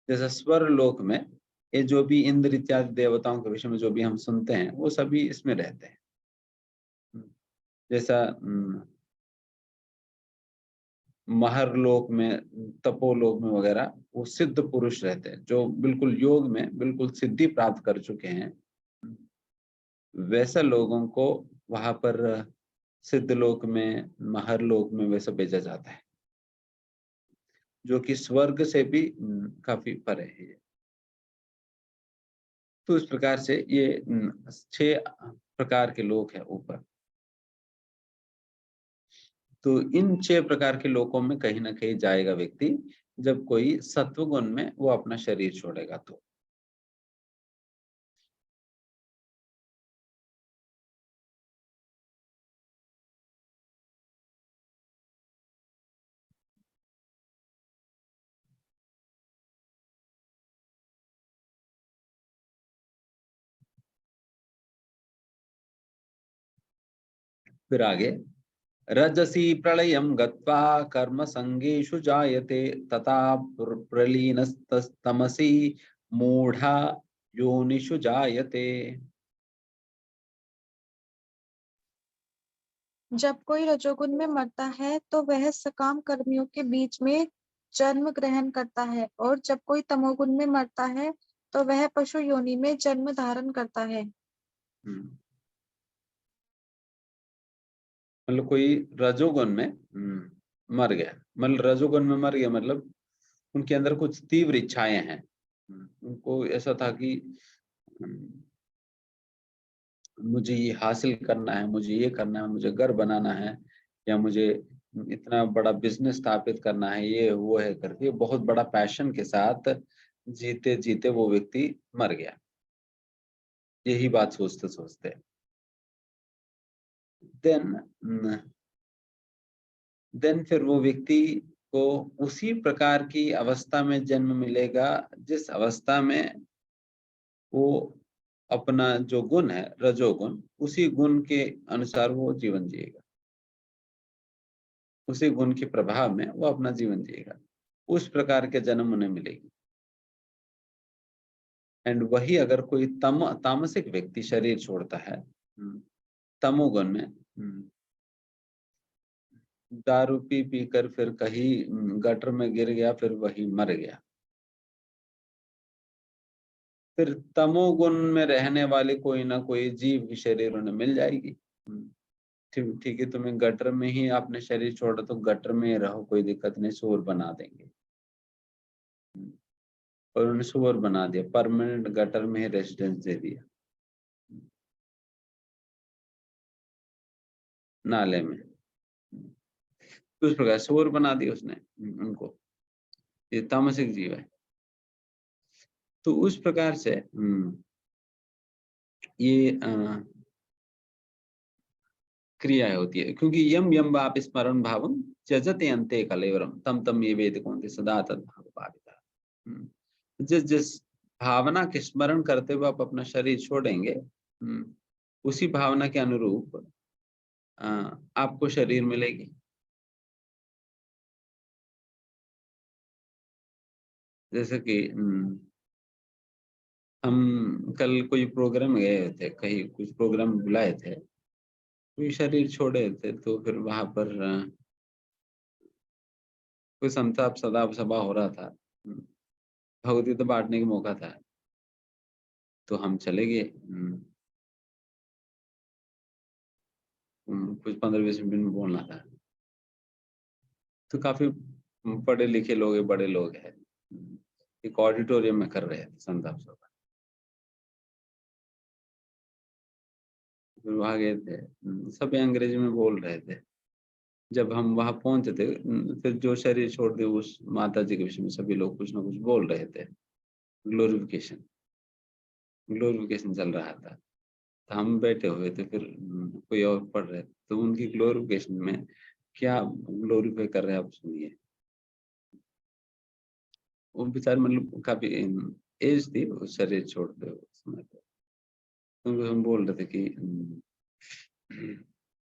जैसे स्वर लोक में ये जो भी इंद्र इत्यादि देवताओं के विषय में जो भी हम सुनते हैं, वो सभी इसमें रहते हैं। जैसा महरलोक में, तपोलोक में वगैरह वो सिद्ध पुरुष रहते हैं, जो बिल्कुल योग में बिल्कुल सिद्धि प्राप्त कर चुके हैं। वैसा लोगों को वहां पर सिद्ध लोक में, महरलोक में वैसा भेजा जाता है, जो कि स्वर्ग से भी काफी परे है। तो इस प्रकार से ये 6 प्रकार के लोक है ऊपर। तो इन 6 प्रकार के लोकों में कहीं ना कहीं जाएगा व्यक्ति, जब कोई सत्वगुण में वो अपना शरीर छोड़ेगा तो। फिर आगे, रजसी प्रलयं गत्वा कर्म संगेषु जायते तथा प्रलीनस्तमसी मूढ़ा योनिषु जायते। जब कोई रजोगुण में मरता है तो वह सकाम कर्मियों के बीच में जन्म ग्रहण करता है, और जब कोई तमोगुण में मरता है तो वह पशु योनि में जन्म धारण करता है। मतलब कोई रजोगुण में मर गया, मतलब रजोगुण में मर गया मतलब उनके अंदर कुछ तीव्र इच्छाएं हैं। उनको ऐसा था कि मुझे ये हासिल करना है, मुझे ये करना है, मुझे घर बनाना है, या मुझे इतना बड़ा बिजनेस स्थापित करना है, ये वो है करके बहुत बड़ा पैशन के साथ जीते जीते वो व्यक्ति मर गया। यही बात सोचते सोचते देन फिर वो व्यक्ति को उसी प्रकार की अवस्था में जन्म मिलेगा जिस अवस्था में वो अपना जो गुण है रजोगुण, उसी गुण के अनुसार वो जीवन जिएगा, उसी गुण के प्रभाव में वो अपना जीवन जिएगा। उस प्रकार के जन्म उन्हें मिलेगी। एंड वही अगर कोई तामसिक व्यक्ति शरीर छोड़ता है तमोगुण में, दारू पी पी कर फिर कहीं गटर में गिर गया, फिर वही मर गया, फिर तमोगुण में रहने वाले कोई ना कोई जीव की शरीर उन्हें मिल जाएगी। ठीक है, तुम्हें गटर में ही आपने शरीर छोड़ा तो गटर में ही रहो, कोई दिक्कत नहीं, शोर बना देंगे। और उन्होंने सुअर बना दिया, परमानेंट गटर में ही रेजिडेंस दे दिया, नाले में। तो उस प्रकार सुअर बना दिया उसने उनको, ये तामसिक जीव है। तो उस प्रकार से ये क्रिया होती है, क्योंकि यम यम बाप स्मरण भावम त्यजते अंते कलेवरम तम तम ये वेद कौनते सदा तद्भाव भाविता। जिस जिस भावना के स्मरण करते हुए आप अपना शरीर छोड़ेंगे, उसी भावना के अनुरूप आपको शरीर मिलेगी। जैसे कि हम कल कोई प्रोग्राम गए थे, कहीं कुछ प्रोग्राम बुलाए थे, कोई शरीर छोड़े थे, तो फिर वहां पर कोई संताप सदा सभा हो रहा था, भगवती तो बांटने का मौका था, तो हम चले गए। कुछ 15-20 मिनट में बोलना था, तो काफी पढ़े लिखे लोग हैं, बड़े लोग हैं, एक ऑडिटोरियम में कर रहे थे संताप सभा। फिर वहां गए थे, सब अंग्रेजी में बोल रहे थे। जब हम वहां पहुंचे थे, फिर जो शरीर छोड़ दे उस माता जी के विषय में सभी लोग कुछ ना कुछ बोल रहे थे। ग्लोरिफिकेशन ग्लोरिफिकेशन चल रहा था, तो हम बैठे हुए थे, फिर कोई और पढ़ रहे थे, तो उनकी ग्लोरिफिकेशन में क्या ग्लोरीफाई कर रहे हैं आप सुनिए। वो बेचारे मतलब काफी एज थी वो शरीर छोड़ते हुए समय पे, तो हम बोल रहे थे कि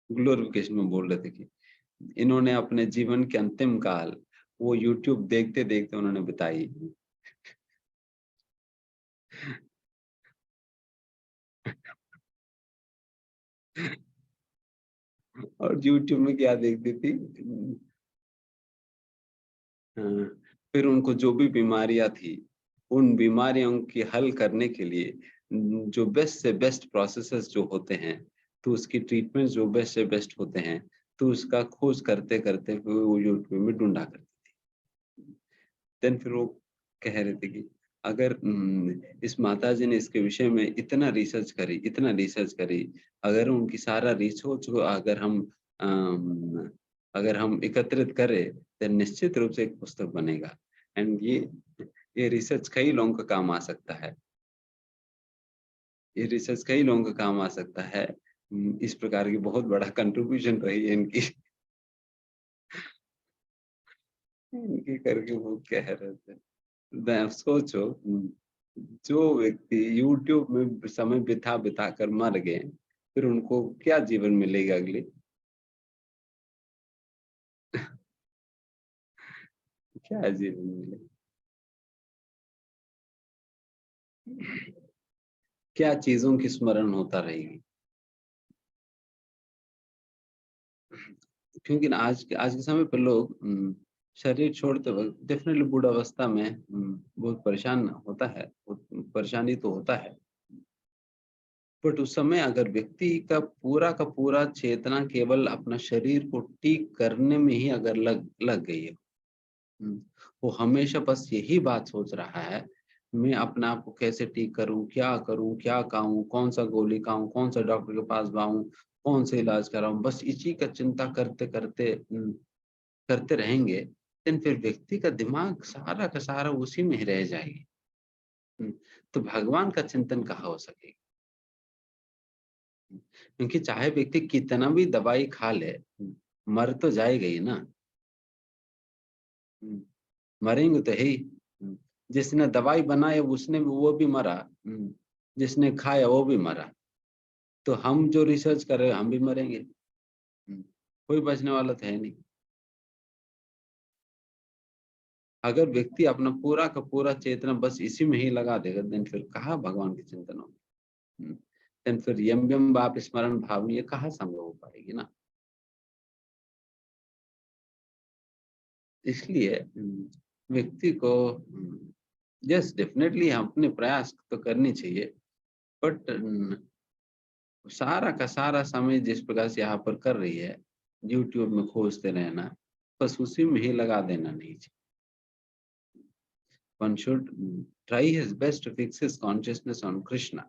ग्लोरिफिकेशन में बोल रहे थे कि इन्होंने अपने जीवन के अंतिम काल वो यूट्यूब देखते देखते उन्होंने बिताई। और यूट्यूब में क्या देखती थी, फिर उनको जो भी बीमारियां थी, उन बीमारियों की हल करने के लिए जो बेस्ट से बेस्ट प्रोसेसेस जो होते हैं, तो उसकी ट्रीटमेंट जो बेस्ट से बेस्ट होते हैं, तो उसका खोज करते करते वो यूट्यूब में ढूंढा करती थी। देन फिर वो कह रहे थे कि अगर इस माता जी ने इसके विषय में इतना रिसर्च करी, अगर उनकी सारा रिसर्च को अगर हम एकत्रित करें, तो निश्चित रूप से एक पुस्तक बनेगा। एंड ये रिसर्च कई लोगों का काम आ सकता है, ये रिसर्च कई लोगों का काम आ सकता है। इस प्रकार की बहुत बड़ा कंट्रीब्यूशन रही है इनकी। इनकी करके वो कह रहे थे। मैं सोचो, जो व्यक्ति YouTube में समय बिता बिता कर मर गए, फिर उनको क्या जीवन मिलेगा अगले? क्या जीवन मिलेगा? क्या चीजों की स्मरण होता रहेगी? क्योंकि ना आज के समय पर लोग शरीर छोड़ते वक्त डेफिनेटली बुढ़ावस्था में बहुत परेशान होता है, परेशानी तो होता है, बट उस समय अगर व्यक्ति का पूरा चेतना केवल अपना शरीर को ठीक करने में ही अगर लग गई है, वो हमेशा बस यही बात सोच रहा है, मैं अपने आप को कैसे ठीक करूं, क्या खाऊं, कौन सा गोली खाऊं, कौन सा डॉक्टर के पास जाऊं, कौन से इलाज कराऊं, बस इसी का चिंता करते करते करते रहेंगे, then फिर व्यक्ति का दिमाग सारा का सारा उसी में ही रह जाएगी। तो भगवान का चिंतन कहाँ हो सकेगा? क्योंकि चाहे व्यक्ति कितना भी दवाई खा ले, मर तो जाएगा ही ना। मरेंगे तो है ही। जिसने दवाई बनाई उसने वो भी मरा, जिसने खाया वो भी मरा, तो हम जो रिसर्च कर रहे हैं हम भी मरेंगे। कोई बचने वाला तो है नहीं। अगर व्यक्ति अपना पूरा का पूरा चेतना बस इसी में ही लगा देगा, देन फिर कहाँ भगवान की चिंतन होगी? देन फिर यम यम बाप स्मरण भाव ये कहाँ संभव हो पाएगी ना। इसलिए व्यक्ति को यस डेफिनेटली हम अपने प्रयास तो करनी चाहिए, बट सारा का सारा समय जिस प्रकार से यहाँ पर कर रही है, यूट्यूब में खोजते रहना, बस उसी में ही लगा देना नहीं चाहिए। one should try his best to fix his consciousness on Krishna.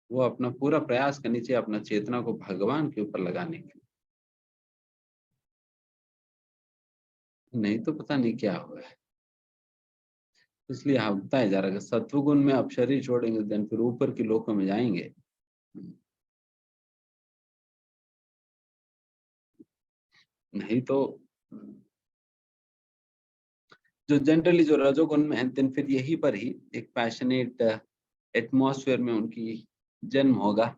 वो अपना पूरा प्रयास करनी चाहिए अपना चेतना को भगवान के ऊपर लगाने के लिए, नहीं तो पता नहीं क्या हुआ है। इसलिए हाँ बताया जा रहा है सत्वगुण में आप शरीर छोड़ेंगे देन फिर ऊपर की लोकों में जाएंगे। नहीं तो जो जनरली जो रजोगुण में है देन फिर यहीं पर ही एक पैशनेट एटमॉस्फेयर में उनकी जन्म होगा।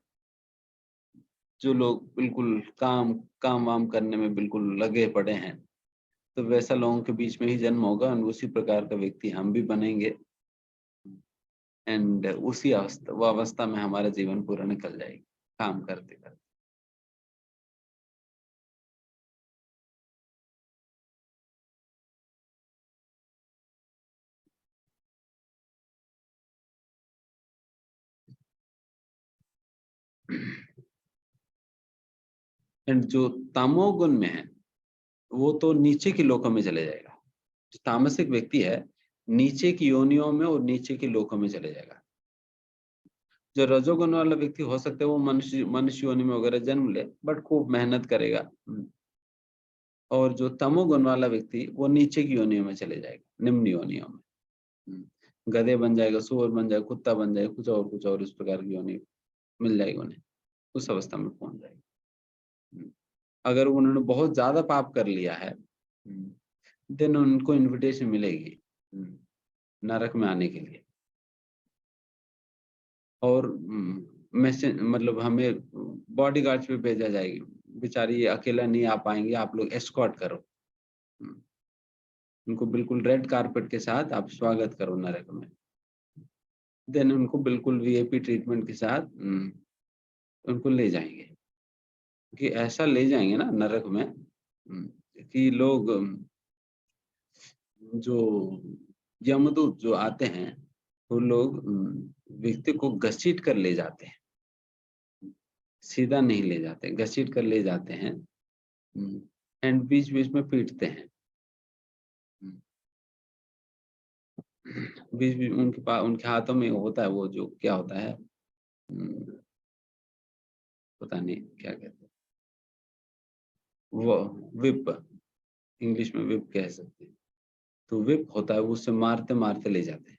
जो लोग बिल्कुल काम वाम करने में बिल्कुल लगे पड़े हैं तो वैसा लोगों के बीच में ही जन्म होगा और उसी प्रकार का व्यक्ति हम भी बनेंगे एंड उसी अवस्था में हमारा जीवन पूरा निकल जाएगी काम करते करते। एंड जो तमोगुण में है वो तो नीचे की लोकों में चले जाएगा। जो तामसिक व्यक्ति है नीचे की योनियों में और नीचे की लोकों में चले जाएगा। जो रजोगुण वाला व्यक्ति हो सकता है वो मनुष्य योनि में वगैरह जन्म ले बट खूब मेहनत करेगा। और जो तमोगुण वाला व्यक्ति वो नीचे की योनियों में चले जाएगा, निम्न योनियों में गधे बन जाएगा, सुअर बन जाएगा, कुत्ता बन जाएगा, कुछ और इस प्रकार की योनि मिल जाएगी उन्हें, उस अवस्था में पहुंच जाएगी। अगर उन्होंने बहुत ज्यादा पाप कर लिया है देन उनको इनविटेशन मिलेगी नरक में आने के लिए। और मैसेज मतलब हमें बॉडीगार्ड्स पे भेजा जाएगी, बेचारी ये अकेला नहीं आ पाएंगे, आप लोग एस्कॉर्ट करो उनको, बिल्कुल रेड कारपेट के साथ आप स्वागत करो नरक में। देन उनको बिल्कुल वीआईपी ट्रीटमेंट के साथ उनको ले जाएंगे, कि ऐसा ले जाएंगे ना नरक में कि लोग जो यमदूत जो आते हैं वो लोग व्यक्ति को घसीट कर ले जाते हैं, सीधा नहीं ले जाते, घसीट कर ले जाते हैं एंड बीच बीच में पीटते हैं। बीच बीच उनके पास उनके हाथों में होता है वो जो क्या होता है पता नहीं क्या कहते हैं वो, विप, इंग्लिश में विप कह सकते हैं। तो विप होता है, उससे मारते मारते ले जाते हैं।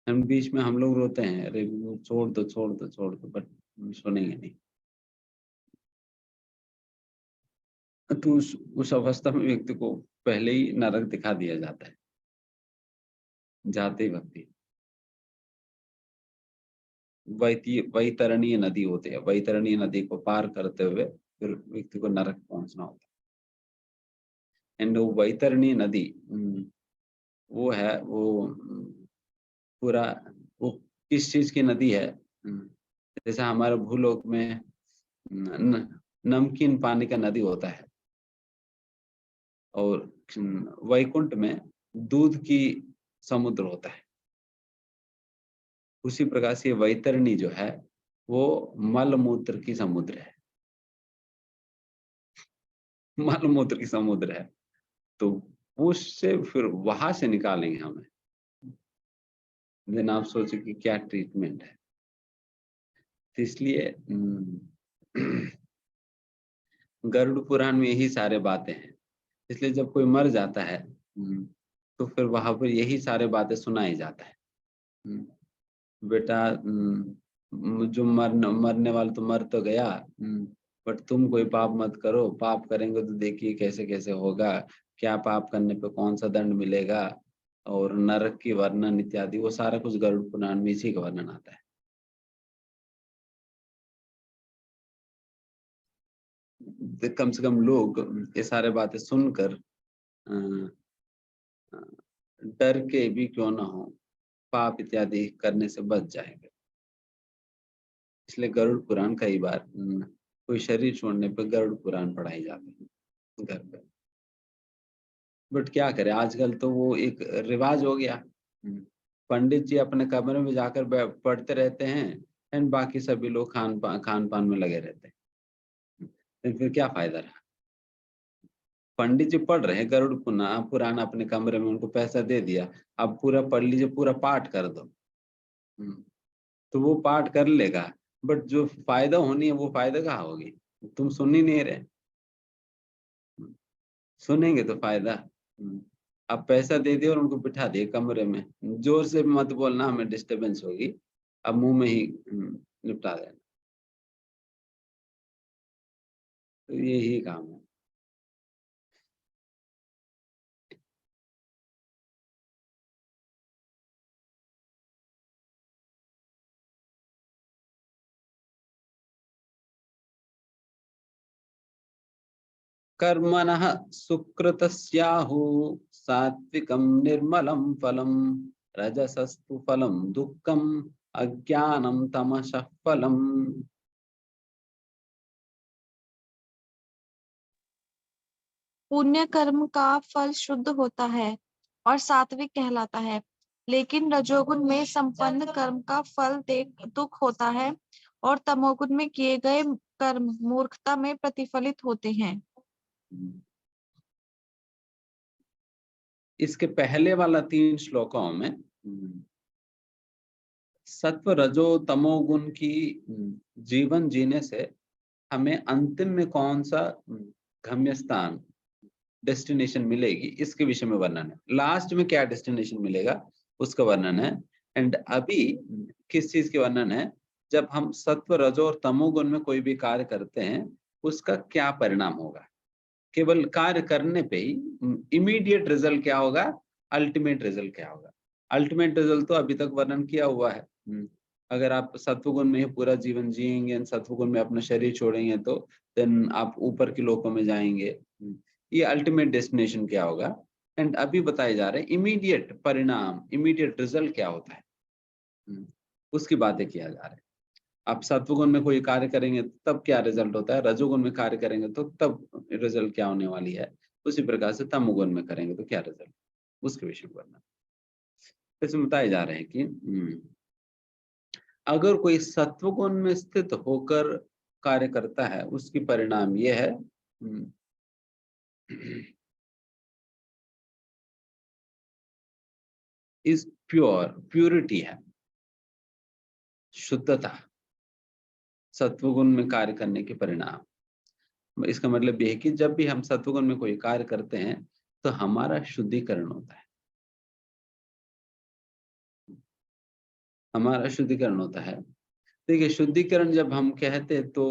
हम बीच में हम लोग रोते हैं, अरे वो छोड़ दो बट सुनेंगे नहीं। तो उस अवस्था में व्यक्ति को पहले ही नरक दिखा दिया जाता है जाते ही भक्ति। वैतरणीय नदी होती है, वैतरणीय नदी को पार करते हुए फिर व्यक्ति को नरक पहुंचना होता है। एंड वो वैतरणीय नदी वो है वो पूरा वो किस चीज की नदी है, जैसे हमारे भूलोक में नमकीन पानी का नदी होता है और वैकुंठ में दूध की समुद्र होता है। उसी प्रकार से वैतरणी जो है वो मल मूत्र की समुद्र है, मल मूत्र की समुद्र है। तो उससे फिर वहां से निकालेंगे हमें। देन आप सोचे कि क्या ट्रीटमेंट है। तो इसलिए गरुड़ पुराण में यही सारे बातें हैं। इसलिए जब कोई मर जाता है तो फिर वहां पर यही सारे बातें सुनाई जाता है। बेटा जो मरने वाला तो मर तो गया बट तुम कोई पाप मत करो, पाप करेंगे तो देखिए कैसे कैसे होगा, क्या पाप करने पे कौन सा दंड मिलेगा और नरक की वर्णन इत्यादि, वो सारा कुछ गरुड़ पुराण में इसी का वर्णन आता है। कम से कम लोग ये सारे बातें सुनकर डर के भी क्यों ना हो पाप इत्यादि करने से बच जाएंगे। इसलिए गरुड़ पुराण कई बार कोई शरीर छोड़ने पर गरुड़ पुराण पढ़ाई जाती है घर पे। बट क्या करें आजकल तो वो एक रिवाज हो गया। पंडित जी अपने कमरे में जाकर पढ़ते रहते हैं एंड बाकी सभी लोग खान पान में लगे रहते हैं। फिर क्या फायदा रहा। पंडित जी पढ़ रहे हैं गरुड़ पुराण अपने कमरे में, उनको पैसा दे दिया, अब पूरा पढ़ लीजिए, पूरा पाठ कर दो। तो वो पाठ कर लेगा, बट जो फायदा होनी है वो फायदा कहाँ होगी? तुम सुन ही नहीं रहे। सुनेंगे तो फायदा। अब पैसा दे दिए और उनको बिठा दिए कमरे में, जोर से मत बोलना, हमें डिस्टरबेंस होगी, अब मुंह में ही निपटा देना। तो यही काम है। कर्मणः सुकृतस्याहुः सात्विकं निर्मलं फलं, रजसस्तु फलं दुःखम् अज्ञानं तमसः फलम्। पुण्य कर्म का फल शुद्ध होता है और सात्विक कहलाता है, लेकिन रजोगुण में संपन्न कर्म का फल दुख होता है और तमोगुण में किए गए कर्म मूर्खता में प्रतिफलित होते हैं। इसके पहले वाला 3 श्लोकों में सत्व रजो तमोगुण की जीवन जीने से हमें अंतिम में कौन सा गम्य स्थान, डेस्टिनेशन मिलेगी, इसके विषय में वर्णन है। लास्ट में क्या डेस्टिनेशन मिलेगा उसका वर्णन है। एंड अभी किस चीज के वर्णन है? जब हम सत्व रजो और तमोगुण में कोई भी कार्य करते हैं उसका क्या परिणाम होगा। केवल कार्य करने पे ही इमीडिएट रिजल्ट क्या होगा, अल्टीमेट रिजल्ट क्या होगा। अल्टीमेट रिजल्ट तो अभी तक वर्णन किया हुआ है। अगर आप सत्वगुण में ही पूरा जीवन जिएंगे, सत्वगुण में अपना शरीर छोड़ेंगे, तो देन आप ऊपर के लोकों में जाएंगे। ये अल्टीमेट डेस्टिनेशन क्या होगा। एंड अभी बताए जा रहे हैं इमीडिएट परिणाम, इमीडिएट रिजल्ट क्या होता है, उसकी बातें किया जा रहा है। आप सत्वगुण में कोई कार्य करेंगे तब क्या रिजल्ट होता है, रजोगुण में कार्य करेंगे तो तब रिजल्ट क्या होने वाली है, उसी प्रकार से तमोगुण में करेंगे तो क्या रिजल्ट, उसके विषय में वर्णन इसमें बताए जा रहे हैं कि अगर कोई सत्वगुण में स्थित होकर कार्य करता है उसकी परिणाम यह है इस प्योरिटी है, शुद्धता, सत्वगुण में कार्य करने के परिणाम। इसका मतलब यह है कि जब भी हम सत्वगुण में कोई कार्य करते हैं तो हमारा शुद्धिकरण होता है, हमारा शुद्धिकरण होता है। देखिए शुद्धिकरण जब हम कहते हैं तो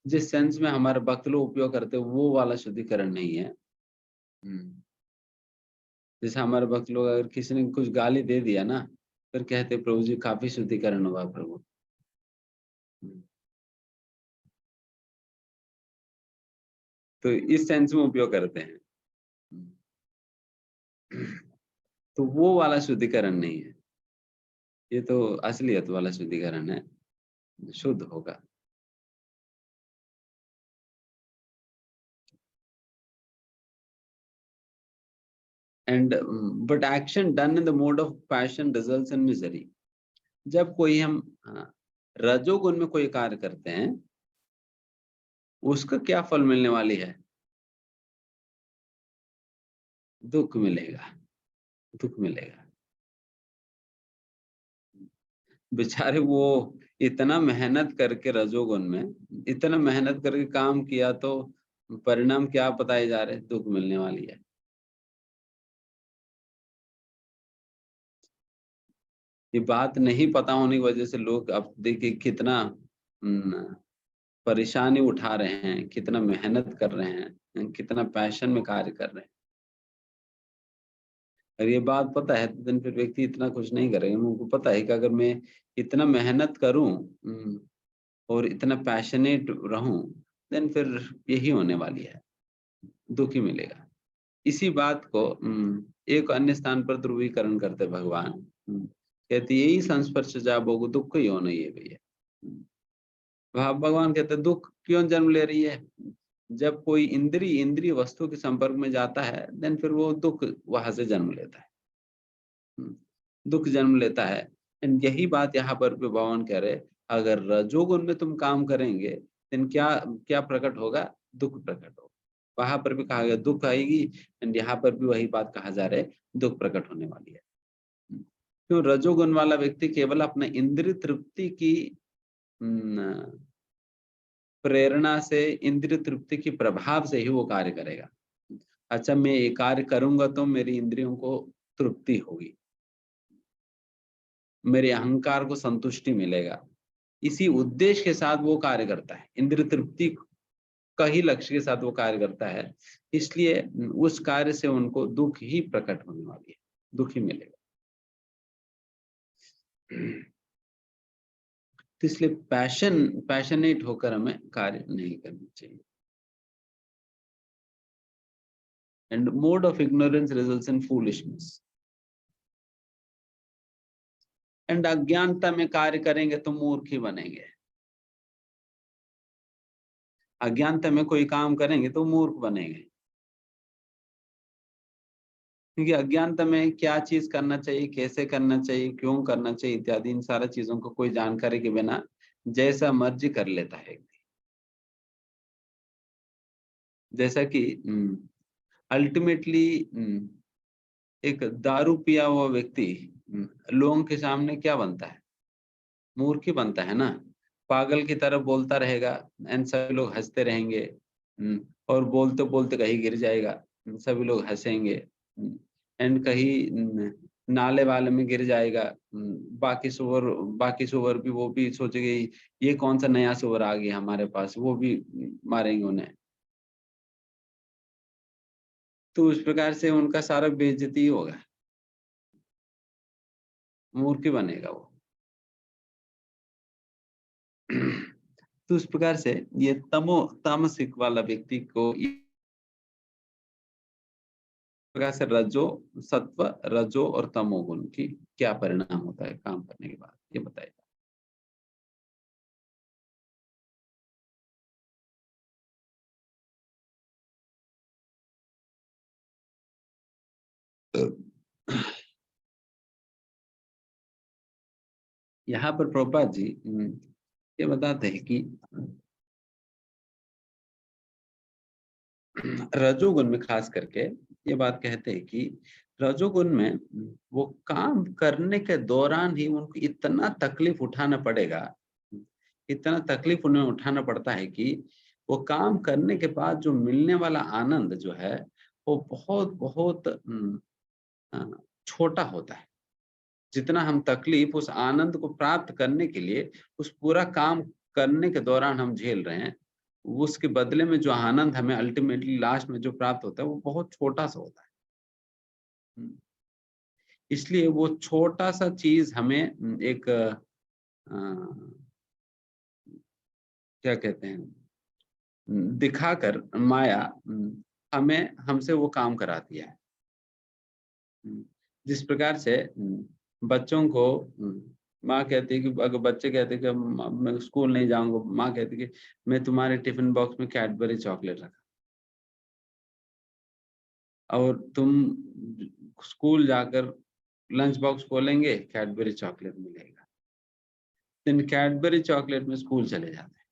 जिस सेंस में हमारे भक्त लोग उपयोग करते हैं वो वाला शुद्धिकरण नहीं है। जैसे हमारे भक्त लोग अगर किसी ने कुछ गाली दे दिया ना, फिर कहते प्रभु जी काफी शुद्धिकरण हुआ प्रभु। तो इस सेंस में उपयोग करते हैं। तो वो वाला शुद्धिकरण नहीं है, ये तो असलियत वाला शुद्धिकरण है, शुद्ध होगा। And but action done in the mode of passion results in misery. जब कोई हम रजोगुण में कोई कार्य करते हैं उसका क्या फल मिलने वाली है, दुख मिलेगा, दुख मिलेगा। बेचारे वो इतना मेहनत करके रजोगुण में इतना मेहनत करके काम किया तो परिणाम क्या बताए जा रहे, दुख मिलने वाली है। ये बात नहीं पता होने की वजह से लोग अब देखिए कितना परेशानी उठा रहे हैं, कितना मेहनत कर रहे हैं, कितना पैशन में कार्य कर रहे हैं। अगर ये बात पता है तो दिन फिर व्यक्ति इतना कुछ नहीं करेगा। उनको पता है कि अगर मैं इतना मेहनत करूं और इतना पैशनेट रहूं, देन फिर यही होने वाली है, दुख ही मिलेगा। इसी बात को एक अन्य स्थान पर ध्रुवीकरण करते भगवान, कहते यही संस्पर्श जा भोग दुख ही होना ही है भैया। भगवान कहते दुख क्यों जन्म ले रही है, जब कोई इंद्रिय वस्तु के संपर्क में जाता है देन फिर वो दुख वहां से जन्म लेता है, दुख जन्म लेता है। एंड यही बात यहाँ पर भगवान कह रहे, अगर रजोगुण में तुम काम करेंगे देन क्या क्या प्रकट होगा, दुख प्रकट होगा। वहां पर भी कहा गया दुख आएगी, एंड यहाँ पर भी वही बात कहा जा रहा है, दुख प्रकट होने वाली है। क्यों? रजोगुण वाला व्यक्ति केवल अपने इंद्रिय तृप्ति की प्रेरणा से, इंद्रिय तृप्ति की प्रभाव से ही वो कार्य करेगा। अच्छा, मैं ये कार्य करूंगा तो मेरी इंद्रियों को तृप्ति होगी, मेरे अहंकार को संतुष्टि मिलेगा, इसी उद्देश्य के साथ वो कार्य करता है, इंद्रिय तृप्ति का ही लक्ष्य के साथ वो कार्य करता है। इसलिए उस कार्य से उनको दुख ही प्रकट होने वाली है, दुख ही मिलेगा। तो इसलिए पैशनेट होकर हमें कार्य नहीं करना चाहिए। And mode of ignorance results in foolishness. And अज्ञानता में कार्य करेंगे तो मूर्ख ही बनेंगे। अज्ञानता में कोई काम करेंगे तो मूर्ख बनेंगे, क्योंकि अज्ञानता में क्या चीज करना चाहिए, कैसे करना चाहिए, क्यों करना चाहिए इत्यादि, इन सारा चीजों को कोई जानकारी के बिना जैसा मर्जी कर लेता है। जैसा कि अल्टीमेटली एक दारू पिया हुआ व्यक्ति लोगों के सामने क्या बनता है? मूर्ख ही बनता है ना। पागल की तरह बोलता रहेगा एंड सभी लोग हंसते रहेंगे, और बोलते बोलते कहीं गिर जाएगा, सभी लोग हंसेंगे, एंड कहीं नाले वाले में गिर जाएगा। बाकी सुअर भी, वो भी सोचेंगे ये कौन सा नया सुअर आ गया हमारे पास, वो भी मारेंगे उन्हें। तो उस प्रकार से उनका सारा बेइज्जती ही होगा, मूर्ख ही बनेगा वो। तो उस प्रकार से ये तामसिक वाला व्यक्ति को इस प्रकार से सत्व, रजो और तमोगुण की क्या परिणाम होता है काम करने के बाद, ये बताइए। यहाँ पर प्रभुपाद जी ये बताते हैं कि रजोगुण में खास करके ये बात कहते हैं कि रजोगुण में वो काम करने के दौरान ही उनको इतना तकलीफ उठाना पड़ेगा, इतना तकलीफ उन्हें उठाना पड़ता है कि वो काम करने के बाद जो मिलने वाला आनंद जो है वो बहुत बहुत छोटा होता है। जितना हम तकलीफ उस आनंद को प्राप्त करने के लिए उस पूरा काम करने के दौरान हम झेल रहे हैं, उसके बदले में जो आनंद हमें अल्टीमेटली लास्ट में जो प्राप्त होता है वो बहुत छोटा सा होता है। इसलिए वो छोटा सा चीज हमें एक क्या कहते हैं, दिखाकर माया हमें हमसे वो काम कराती है। जिस प्रकार से बच्चों को माँ कहती है कि अगर बच्चे कहते हैं कि मैं स्कूल नहीं जाऊंगा, माँ कहती है कि मैं तुम्हारे टिफिन बॉक्स में कैडबरी चॉकलेट रखा, और तुम स्कूल जाकर लंच बॉक्स खोलेंगे कैडबरी चॉकलेट मिलेगा, इन कैडबरी चॉकलेट में स्कूल चले जाते हैं।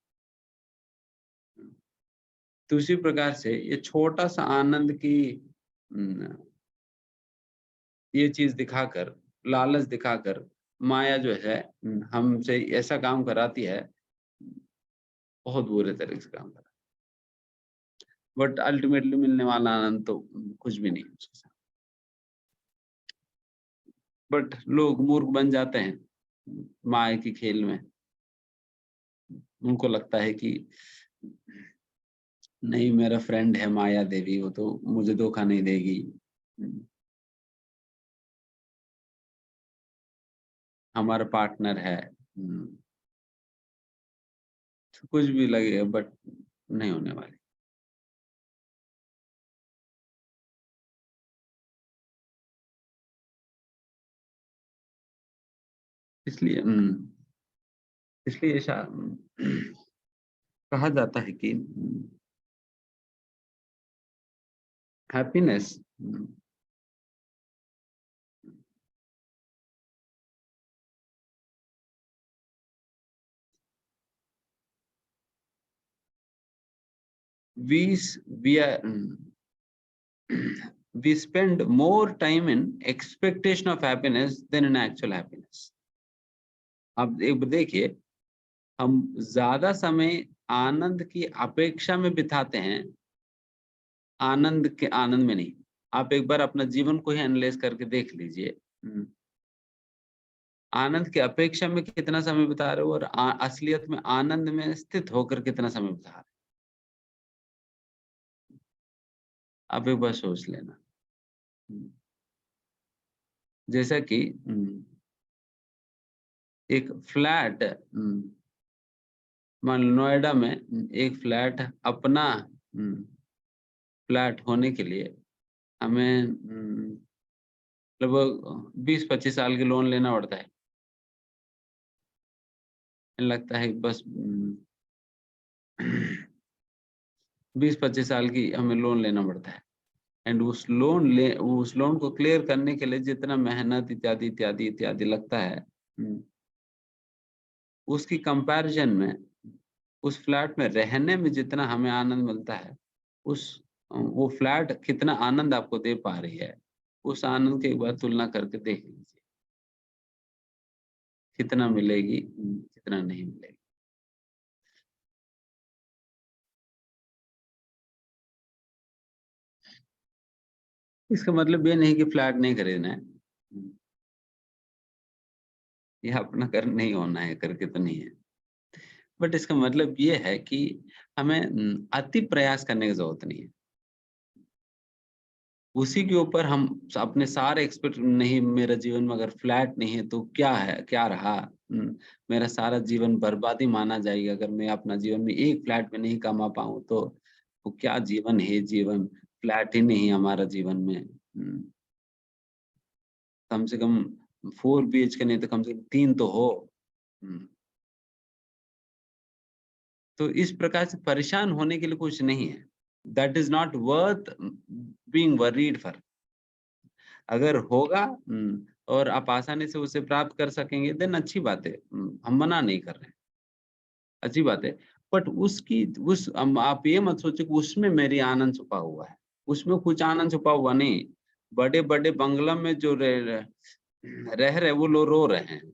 तो उसी प्रकार से ये छोटा सा आनंद की ये चीज दिखाकर, लालच दिखाकर माया जो है हमसे ऐसा काम कराती है, बहुत बुरे तरीके से काम कराती है। बट अल्टीमेटली मिलने वाला आनंद तो कुछ भी नहीं उसके साथ। बट लोग मूर्ख बन जाते हैं माया की खेल में। उनको लगता है कि नहीं, मेरा फ्रेंड है माया देवी, वो तो मुझे धोखा नहीं देगी, हमारा पार्टनर है, तो कुछ भी लगेगा बट नहीं होने वाली। इसलिए इसलिए ऐसा कहा जाता है कि happiness we are we spend more time in expectation of happiness than in actual happiness. अब एक देखिए, हम ज्यादा समय आनंद की अपेक्षा में बिताते हैं, आनंद के आनंद में नहीं। आप एक बार अपना जीवन को ही एनालाइज करके देख लीजिए। आनंद की अपेक्षा में कितना समय बिता रहे हो और असलियत में आनंद में स्थित होकर कितना समय बिता रहे हो, आप एक बार सोच लेना। जैसा कि एक फ्लैट, मान लो नोएडा में एक फ्लैट अपना फ्लैट होने के लिए हमें लगभग 20-25 साल की लोन लेना पड़ता है। लगता है बस 20-25 साल की हमें लोन लेना पड़ता है। एंड उस लोन को क्लियर करने के लिए जितना मेहनत इत्यादि इत्यादि इत्यादि लगता है, उसकी कंपैरिजन में उस फ्लैट में रहने में जितना हमें आनंद मिलता है, वो फ्लैट कितना आनंद आपको दे पा रही है, उस आनंद की एक बार तुलना करके देख लीजिए, कितना मिलेगी, कितना नहीं मिलेगी। इसका मतलब ये नहीं कि फ्लैट नहीं खरीदना है, यह अपना कर नहीं होना है करके तो नहीं है, बट इसका मतलब ये है कि हमें अति प्रयास करने की जरूरत नहीं है। उसी के ऊपर हम अपने सारे एक्सपेक्ट नहीं, मेरा जीवन में अगर फ्लैट नहीं है तो क्या है, क्या रहा, मेरा सारा जीवन बर्बादी माना जाएगा अगर मैं अपना जीवन में एक फ्लैट में नहीं कमा पाऊं तो वो क्या जीवन है, जीवन फ्लैट ही नहीं हमारा जीवन में। कम से कम 4 BHK नहीं तो कम से कम 3 तो हो। तो इस प्रकार से परेशान होने के लिए कुछ नहीं है। That is not worth being worried for. अगर होगा और आप आसानी से उसे प्राप्त कर सकेंगे देन अच्छी बात है, हम मना नहीं कर रहे हैं, अच्छी बात है। बट आप ये मत सोचिए कि उसमें मेरी आनंद छुपा हुआ है, उसमें कुछ आनंद छुपा हुआ नहीं। बड़े बड़े बंगला में जो रह रहे वो लोग रो रहे हैं,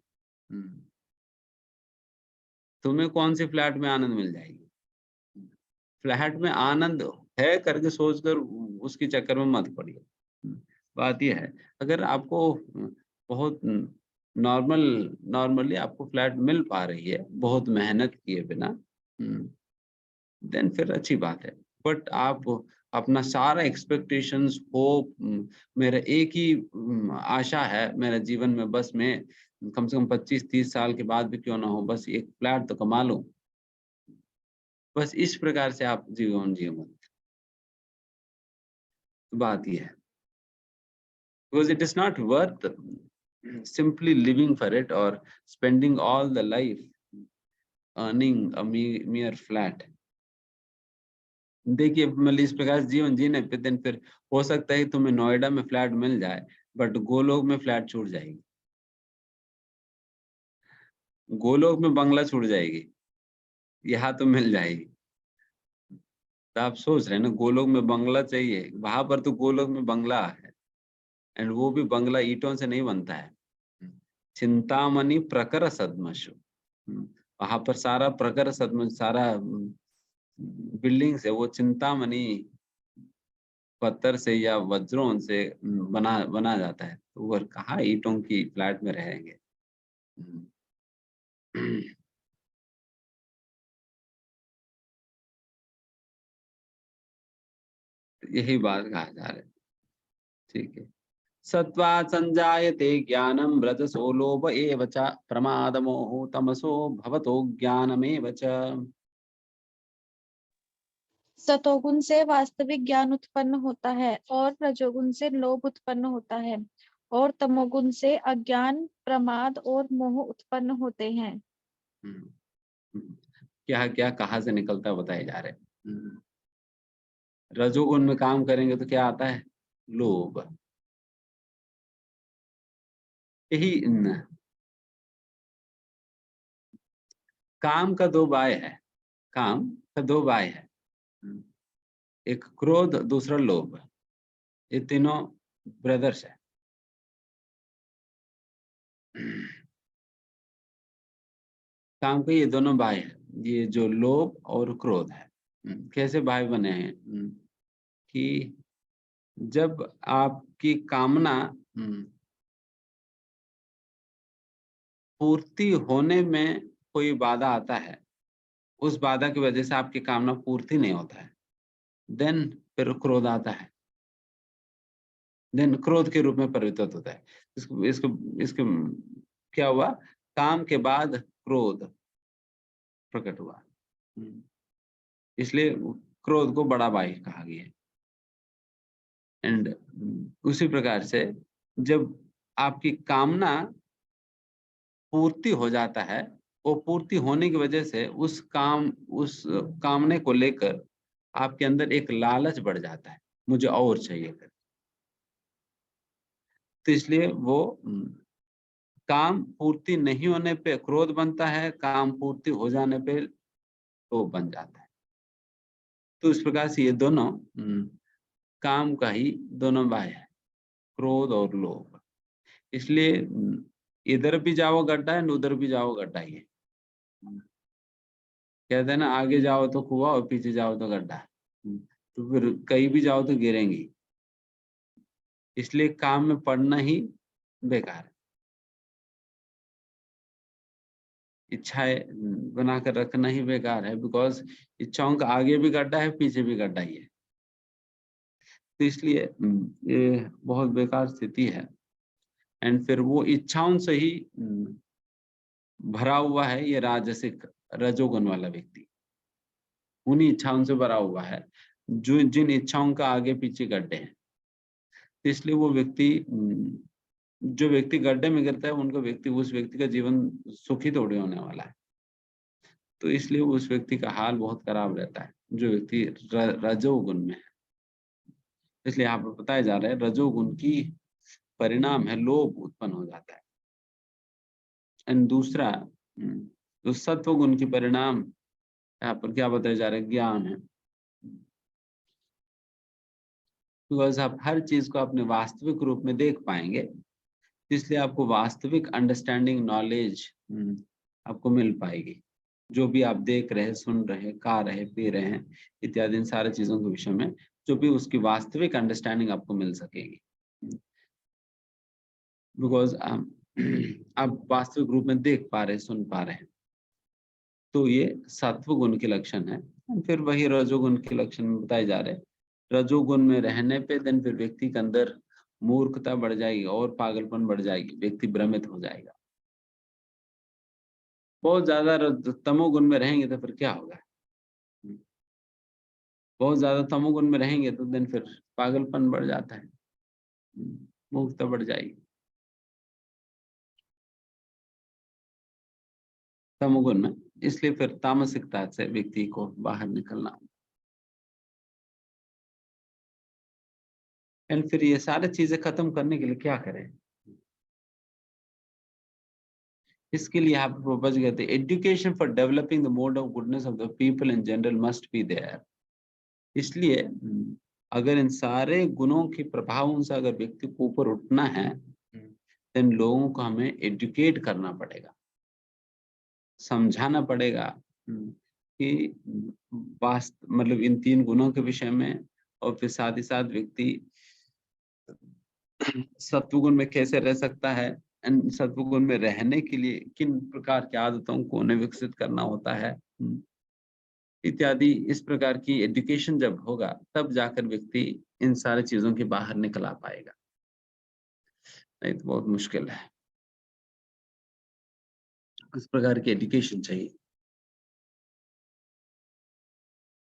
तुम्हें कौन सी फ्लैट में आनंद मिल जाएगी? फ्लैट में आनंद है करके सोचकर उसके चक्कर में मत पड़िए। बात यह है, अगर आपको बहुत नॉर्मली आपको फ्लैट मिल पा रही है बहुत मेहनत किए बिना, देन फिर अच्छी बात है। बट आप अपना सारा एक्सपेक्टेशंस, होप, मेरा एक ही आशा है मेरा जीवन में, बस मैं कम से कम 25-30 साल के बाद भी क्यों ना हो बस एक फ्लैट तो कमा लूं, बस इस प्रकार से आप जीवन जियो मत। बात यह है, because it is not worth simply living for it or spending all the life earning a mere flat. देखिए मतलब इस प्रकार जीवन जीने पे दिन फिर हो सकता है तुम्हें नोएडा में फ्लैट मिल जाए बट गोलोक में फ्लैट छूट जाएगी, गोलोक में बंगला छूट जाएगी, यहाँ तो मिल जाएगी। तो आप सोच रहे हैं ना, गोलोक में बंगला चाहिए, वहां पर तो गोलोक में बंगला है एंड वो भी बंगला ईंटों से नहीं बनता है। चिंतामणि प्रकर सदमशु, वहां पर सारा प्रकर सदमश, सारा बिल्डिंग्स है वो चिंतामणि पत्थर से या वज्रों से बना जाता है, तो वो कहाँ ईंटों की फ्लैट में रहेंगे। यही बात कहा जा रहा है, ठीक है। सत्वा संजायते ज्ञानम रजसो लोभ एव च प्रमादमोह तमसो भवतो ज्ञानमेव च। सतोगुण से वास्तविक ज्ञान उत्पन्न होता है और रजोगुण से लोभ उत्पन्न होता है और तमोगुण से अज्ञान, प्रमाद और मोह उत्पन्न होते हैं। क्या क्या कहाँ से निकलता है बताए जा रहे हैं। रजोगुण में काम करेंगे तो क्या आता है? लोभ। यही काम का दो बाय है, काम का दो बाय है। एक क्रोध, दूसरा लोभ। ये तीनों ब्रदर्स है। काम के ये दोनों भाई है, ये जो लोभ और क्रोध है। कैसे भाई बने हैं? कि जब आपकी कामना पूर्ति होने में कोई बाधा आता है, उस बाधा की वजह से आपकी कामना पूर्ति नहीं होता है, देन फिर क्रोध आता है, देन क्रोध के रूप में परिवर्तित होता है। इसको इसको इसको क्या हुआ? काम के बाद क्रोध प्रकट हुआ। इसलिए क्रोध को बड़ा भाई कहा गया है। एंड उसी प्रकार से जब आपकी कामना पूर्ति हो जाता है, वो पूर्ति होने की वजह से उस कामने को लेकर आपके अंदर एक लालच बढ़ जाता है, मुझे और चाहिए कर। तो इसलिए वो काम पूर्ति नहीं होने पे क्रोध बनता है, काम पूर्ति हो जाने पे तो बन जाता है। तो इस प्रकार से ये दोनों काम का ही दोनों भाई है, क्रोध और लोभ। इसलिए इधर भी जाओ गड्ढा है, उधर भी जाओ गड्ढा ही है। कहते हैं ना, आगे जाओ तो कुआं और पीछे जाओ तो गड्ढा। तो फिर कहीं भी जाओ तो गिरेंगी। इसलिए काम में पड़ना ही बेकार है। इच्छाएं बनाकर रखना ही बेकार है, बिकॉज इच्छाओं का आगे भी गड्ढा है, पीछे भी गड्ढा ही है। तो इसलिए ये बहुत बेकार स्थिति है। एंड फिर वो इच्छाओं से ही भरा हुआ है ये राजसिक रजोगुण वाला व्यक्ति, उन्हीं इच्छाओं से भरा हुआ है जो जिन इच्छाओं का आगे पीछे गड्ढे हैं। तो इसलिए वो व्यक्ति, जो व्यक्ति गड्ढे में गिरता है, उस व्यक्ति का जीवन सुखी थोड़ी होने वाला है। तो इसलिए उस व्यक्ति का हाल बहुत खराब रहता है, जो व्यक्ति रजोगुण में है। इसलिए यहाँ पर बताया जा रहा है रजोगुण की परिणाम है लोभ उत्पन्न हो जाता है। एंड दूसरा तो सत्व गुण की परिणाम यहाँ पर क्या बताया जा रहा है? ज्ञान है। बिकॉज आप हर चीज को अपने वास्तविक रूप में देख पाएंगे, इसलिए आपको वास्तविक अंडरस्टैंडिंग, नॉलेज आपको मिल पाएगी। जो भी आप देख रहे, सुन रहे, खा रहे, पी रहे हैं इत्यादि, इन सारे चीजों के विषय में जो भी उसकी वास्तविक अंडरस्टैंडिंग आपको मिल सकेगी। बिकॉज आप वास्तविक रूप में देख पा रहे, सुन पा रहे हैं। तो ये सत्व गुण के लक्षण है। फिर वही रजोगुण के लक्षण में बताए जा रहे हैं। रजोगुण में रहने पे देन फिर व्यक्ति के अंदर मूर्खता बढ़ जाएगी और पागलपन बढ़ जाएगी, व्यक्ति भ्रमित हो जाएगा। बहुत ज्यादा तमोगुण में रहेंगे तो फिर क्या होगा? बहुत ज्यादा तमोगुण में रहेंगे तो देन फिर पागलपन बढ़ जाता है, मूर्खता बढ़ जाएगी। तमोगुण में, इसलिए फिर तामसिकता से व्यक्ति को बाहर निकलना होगा। एंड फिर ये सारी चीजें खत्म करने के लिए क्या करें? इसके लिए आप बच गए थे, education for developing the mode of goodness of the people in general must be there. इसलिए अगर इन सारे गुणों के प्रभावों से अगर व्यक्ति को ऊपर उठना है, देन लोगों को हमें एजुकेट करना पड़ेगा, समझाना पड़ेगा कि मतलब इन तीन गुणों के विषय में, और फिर साथ ही साथ व्यक्ति सत्वगुण में कैसे रह सकता है, सत्वगुण में रहने के लिए किन प्रकार की आदतों को उन्हें विकसित करना होता है इत्यादि। इस प्रकार की एजुकेशन जब होगा तब जाकर व्यक्ति इन सारी चीजों के बाहर निकल आ पाएगा, नहीं तो बहुत मुश्किल है। इस प्रकार की एजुकेशन चाहिए।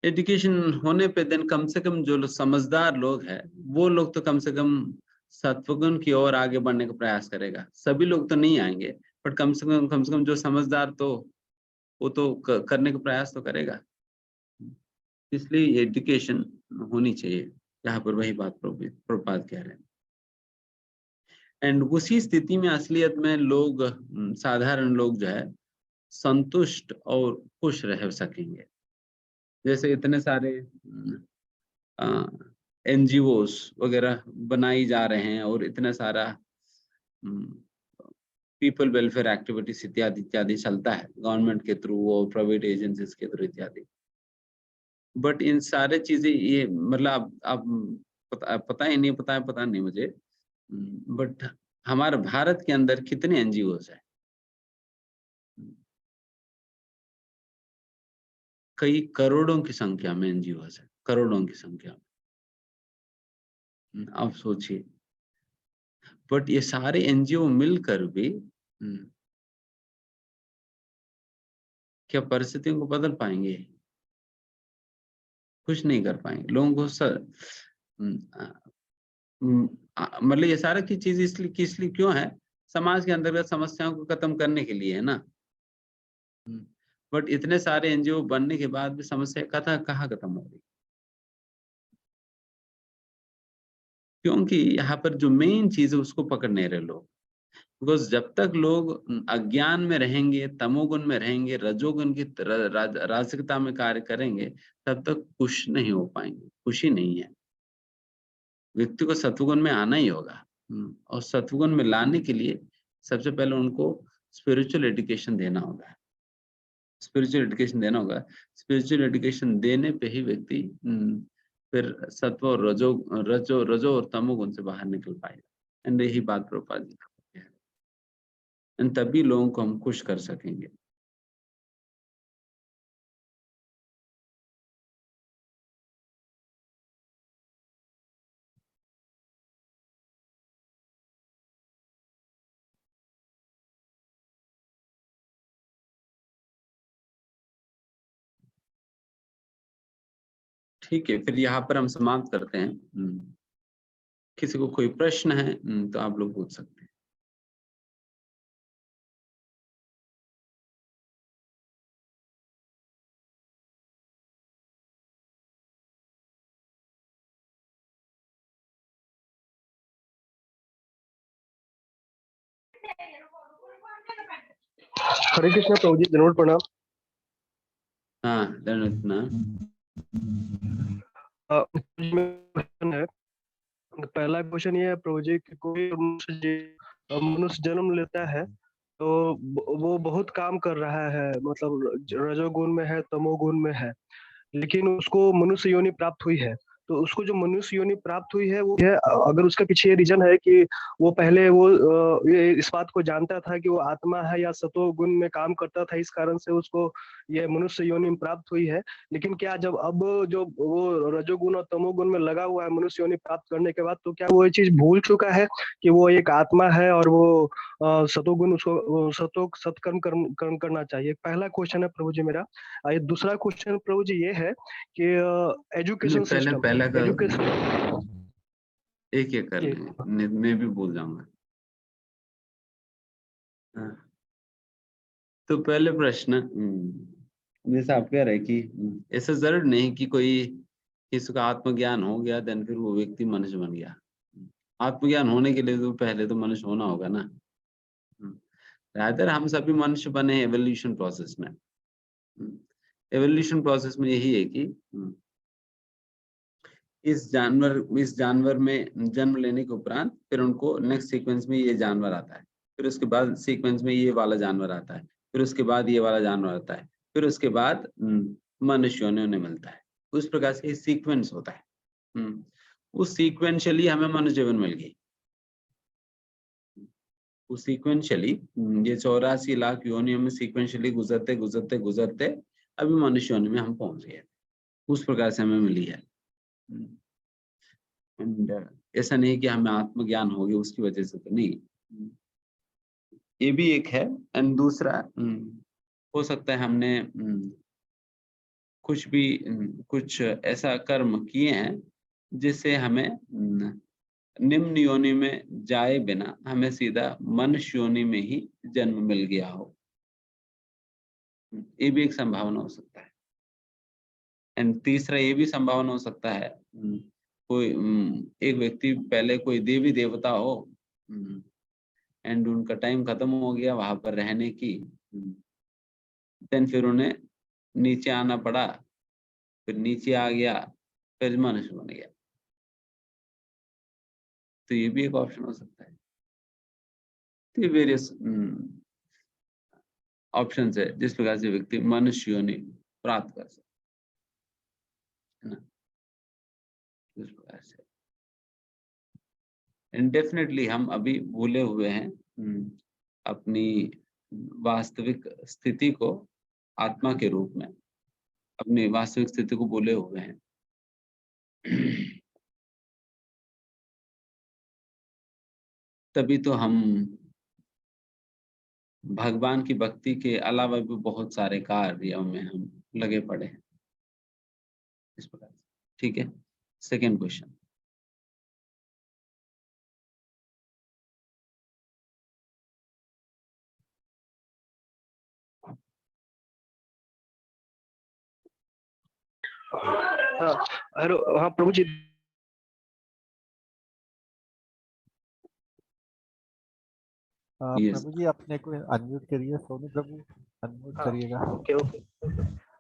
एजुकेशन होने पे देन कम से कम जो समझदार लोग हैं, वो लोग तो कम से कम सत्वगुण की ओर आगे बढ़ने का प्रयास करेगा। सभी लोग तो नहीं आएंगे, बट कम से कम जो समझदार, तो वो तो करने का प्रयास तो करेगा। इसलिए एजुकेशन होनी चाहिए। यहाँ पर वही बात प्रभुपाद कह रहे हैं। एंड उसी स्थिति में असलियत में लोग, साधारण लोग जो है, संतुष्ट और खुश रह सकेंगे। जैसे इतने सारे एनजीओस वगैरह बनाई जा रहे हैं और इतना सारा पीपल वेलफेयर एक्टिविटीज इत्यादि इत्यादि चलता है गवर्नमेंट के थ्रू और प्राइवेट एजेंसीज के थ्रू इत्यादि। बट इन सारे चीजें ये मतलब आप पता ही नहीं, पता नहीं मुझे, बट हमारे भारत के अंदर कितने एनजीओस है? कई करोड़ों की संख्या में एनजीओस है, करोड़ों की संख्या में। आप सोचिए, बट ये सारे एनजीओ मिलकर भी क्या परिस्थितियों को बदल पाएंगे? कुछ नहीं कर पाएंगे। लोगों को मतलब ये सारा की चीज इसलिए क्यों है? समाज के अंतर्गत समस्याओं को खत्म करने के लिए है ना। बट इतने सारे एनजीओ बनने के बाद भी समस्या कहाँ खत्म हो रही? क्योंकि यहाँ पर जो मेन चीज है उसको पकड़ नहीं रहे लोग। बिकॉज जब तक लोग अज्ञान में रहेंगे, तमोगुण में रहेंगे, रजोगुण की राजसिकता में कार्य करेंगे, तब तक खुश नहीं हो पाएंगे। खुशी नहीं है। व्यक्ति को सत्वगुण में आना ही होगा और सत्वगुण में लाने के लिए सबसे पहले उनको स्पिरिचुअल एजुकेशन देना होगा। स्पिरिचुअल एजुकेशन देने पे ही व्यक्ति फिर सत्व और रजो और तमोगुण से बाहर निकल पाएगा। एंड यही बात प्रभुपाद जी का है। एंड तभी लोगों को हम खुश कर सकेंगे। ठीक है, फिर यहाँ पर हम समाप्त करते हैं। किसी को कोई प्रश्न है तो आप लोग पूछ सकते हैं। हरे कृष्णा प्रभु जी, धन्यवाद, प्रणाम। हाँ, धन्यवाद ना। पहला क्वेश्चन ये है प्रभु जी कि कोई मनुष्य जन्म लेता है तो वो बहुत काम कर रहा है, मतलब रजोगुण में है, तमोगुण में है, लेकिन उसको मनुष्य योनि प्राप्त हुई है। तो उसको जो मनुष्य योनि प्राप्त हुई है वो है, अगर उसका पीछे ये रीजन है कि वो पहले वो ये इस बात को जानता था कि वो आत्मा है या सतो गुण में काम करता था, इस कारण से उसको ये मनुष्य योनि प्राप्त हुई है। लेकिन क्या जब अब जो वो रजोगुण और तमोगुण में लगा हुआ है मनुष्य योनि प्राप्त करने के बाद, तो क्या वो ये चीज भूल चुका है कि वो एक आत्मा है और वो सतोगुण उसको सत्कर्म कर्म करना चाहिए? पहला क्वेश्चन है प्रभु जी मेरा। ये दूसरा क्वेश्चन प्रभु जी ये है कि एजुकेशन सिस्टम, पहले एजुकेशन एक कर लें, मैं भी बोल जाऊंगा। हाँ। तो पहले प्रश्न, जैसा आप कह रहे हैं कि ऐसा जरूर नहीं कि कोई किसी का आत्मज्ञान हो गया देन फिर वो व्यक्ति मनुष्य बन गया। आत्मज्ञान होने के लिए तो पहले तो मनुष्य होना होगा ना। रादर हम सभी मनुष्य बने एवोल्यूशन प्रोसेस में। एवोल्यूशन प्रोसेस में यही है कि इस जानवर में जन्म लेने के उपरांत फिर उनको नेक्स्ट सीक्वेंस में ये जानवर आता है, फिर उसके बाद सीक्वेंस में ये वाला जानवर आता है, फिर उसके बाद ये वाला जानवर आता है, फिर उसके बाद मनुष्यों ने उन्हें मिलता है। उस प्रकार से सीक्वेंस होता है। उस सीक्वेंशियली हमें मनुष्य जीवन मिल गई। उस सीक्वेंशियली ये 84 लाख योनियों में सीक्वेंशियली गुजरते गुजरते गुजरते अभी मनुष्य योनि में हम पहुंच गए। उस प्रकार से हमें मिली है। एंड ऐसा नहीं कि हमें आत्मज्ञान हो गया उसकी वजह से, तो नहीं। ये भी एक है। एंड दूसरा हो सकता है हमने कुछ ऐसा कर्म किए हैं जिससे हमें निम्न योनि में जाए बिना हमें सीधा मनुष्य योनि में ही जन्म मिल गया हो। ये भी एक संभावना हो सकता है। एंड तीसरा ये भी संभावना हो सकता है कोई एक व्यक्ति पहले कोई देवी देवता हो एंड उनका टाइम खत्म हो गया वहां पर रहने की, देन फिर उन्हें नीचे आना पड़ा, फिर नीचे आ गया, फिर मनुष्य बन गया। तो ये भी एक ऑप्शन हो सकता है। तो ये वेरियस ऑप्शन है जिस प्रकार से व्यक्ति मनुष्य योनि प्राप्त कर सकता है ना, इस प्रकार से। डेफिनेटली हम अभी भूले हुए हैं अपनी वास्तविक स्थिति को, आत्मा के रूप में अपनी वास्तविक स्थिति को भूले हुए हैं। तभी तो हम भगवान की भक्ति के अलावा भी बहुत सारे कार्यों में हम लगे पड़े हैं, इस प्रकार से। ठीक है, सेकेंड क्वेश्चन। हाँ, हेलो, हाँ प्रभु जी। Yes. प्रभु जी अपने को अनम्यूट करिए, सोनू प्रभु अनम्यूट करिएगा। Okay okay.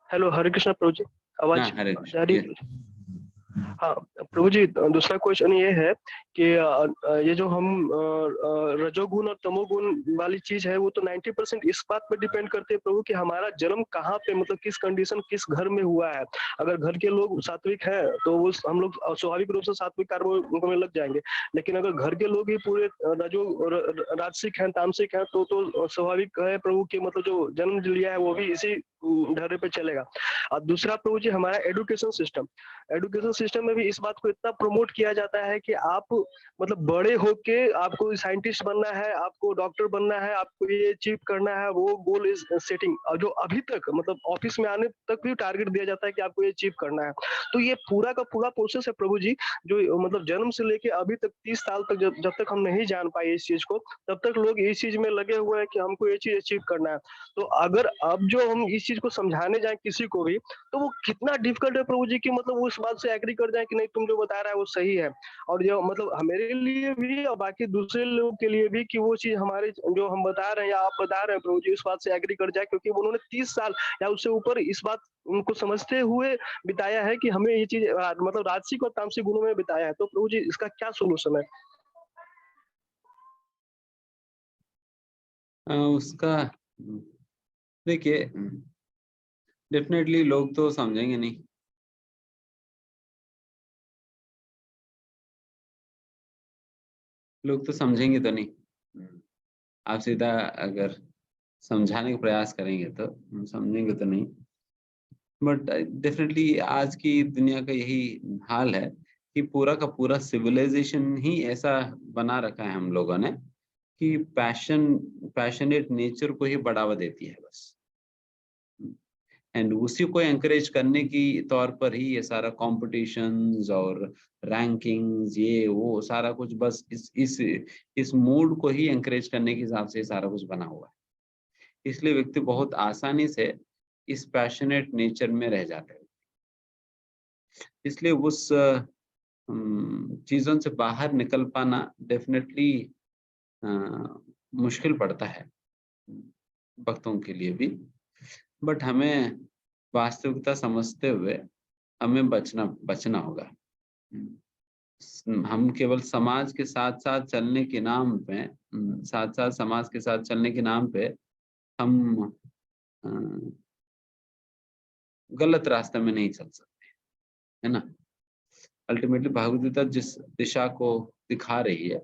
हेलो, हरे कृष्णा प्रभु जी, आवाज हाँ, हरे कृष्ण। जा रही है? हाँ प्रभु जी, दूसरा क्वेश्चन ये है कि ये जो हम रजोगुण और तमोगुण वाली चीज है वो तो 90% इस बात पर डिपेंड करते हैं प्रभु कि हमारा जन्म कहाँ पे, मतलब किस कंडीशन, किस घर में हुआ है। अगर घर के लोग सात्विक हैं तो वो हम लोग स्वाभाविक रूप से सात्विक कार्य में लग जाएंगे, लेकिन अगर घर के लोग ही पूरे राजसिक हैं, तामसिक हैं तो स्वाभाविक है प्रभु कि मतलब जो जन्म लिया है वो भी इसी ढर्रे पे चलेगा। और दूसरा प्रभु जी, हमारा एजुकेशन सिस्टम में भी इस बात को इतना प्रमोट किया जाता है कि आप मतलब बड़े होके आपको साइंटिस्ट बनना है, आपको डॉक्टर बनना है, आपको ये अचीव करना है, वो गोल इज सेटिंग। और जो अभी तक मतलब ऑफिस में आने तक भी टारगेट दिया जाता है कि आपको ये अचीव करना है। तो ये पूरा का पूरा प्रोसेस है प्रभु जी, जो मतलब जन्म से लेके अभी तक 30 साल तक जब तक हम नहीं जान पाए इस चीज को, तब तक लोग इस चीज में लगे हुए हैं कि हमको ये चीज अचीव करना है। तो अगर अब जो हम इस चीज को समझाने जाए किसी को भी, तो वो कितना डिफिकल्ट है प्रभु जी कि मतलब वो इस बात से एग्री कर जाए कि नहीं तुम जो बता रहा है वो सही है। और जो मतलब मेरे लिए भी और बाकी दूसरे लोगों के लिए भी कि वो चीज हमारे जो हम बता रहे हैं या आप बता रहे हैं प्रभु जी, इस बात से एग्री कर जाए, क्योंकि उन्होंने 30 साल या उससे ऊपर इस बात उनको समझते हुए बिताया है कि हमें ये चीज मतलब राजसिक और तामसिक गुणों में बिताया है। तो प्रभु जी इसका क्या सोल्यूशन है? उसका देखिए, डेफिनेटली लोग तो समझेंगे नहीं। लोग तो समझेंगे तो नहीं। आप सीधा अगर समझाने का प्रयास करेंगे तो समझेंगे तो नहीं। बट डेफिनेटली आज की दुनिया का यही हाल है कि पूरा का पूरा सिविलाइजेशन ही ऐसा बना रखा है हम लोगों ने कि पैशनेट नेचर को ही बढ़ावा देती है बस, एंड उसी को एंकरेज करने की तौर पर ही ये सारा कॉम्पिटिशन्स और रैंकिंग्स ये वो सारा कुछ बस इस मूड को ही एंकरेज करने के हिसाब से सारा कुछ बना हुआ है। इसलिए व्यक्ति बहुत आसानी से इस पैशनेट नेचर में रह जाते हैं। इसलिए उस चीजों से बाहर निकल पाना डेफिनेटली मुश्किल पड़ता है भक्तों के लिए भी। बट हमें वास्तविकता समझते हुए हमें बचना होगा। हम केवल समाज के साथ साथ चलने के नाम पे समाज के साथ चलने के नाम पे हम गलत रास्ते में नहीं चल सकते, है ना। अल्टीमेटली भगवद गीता जिस दिशा को दिखा रही है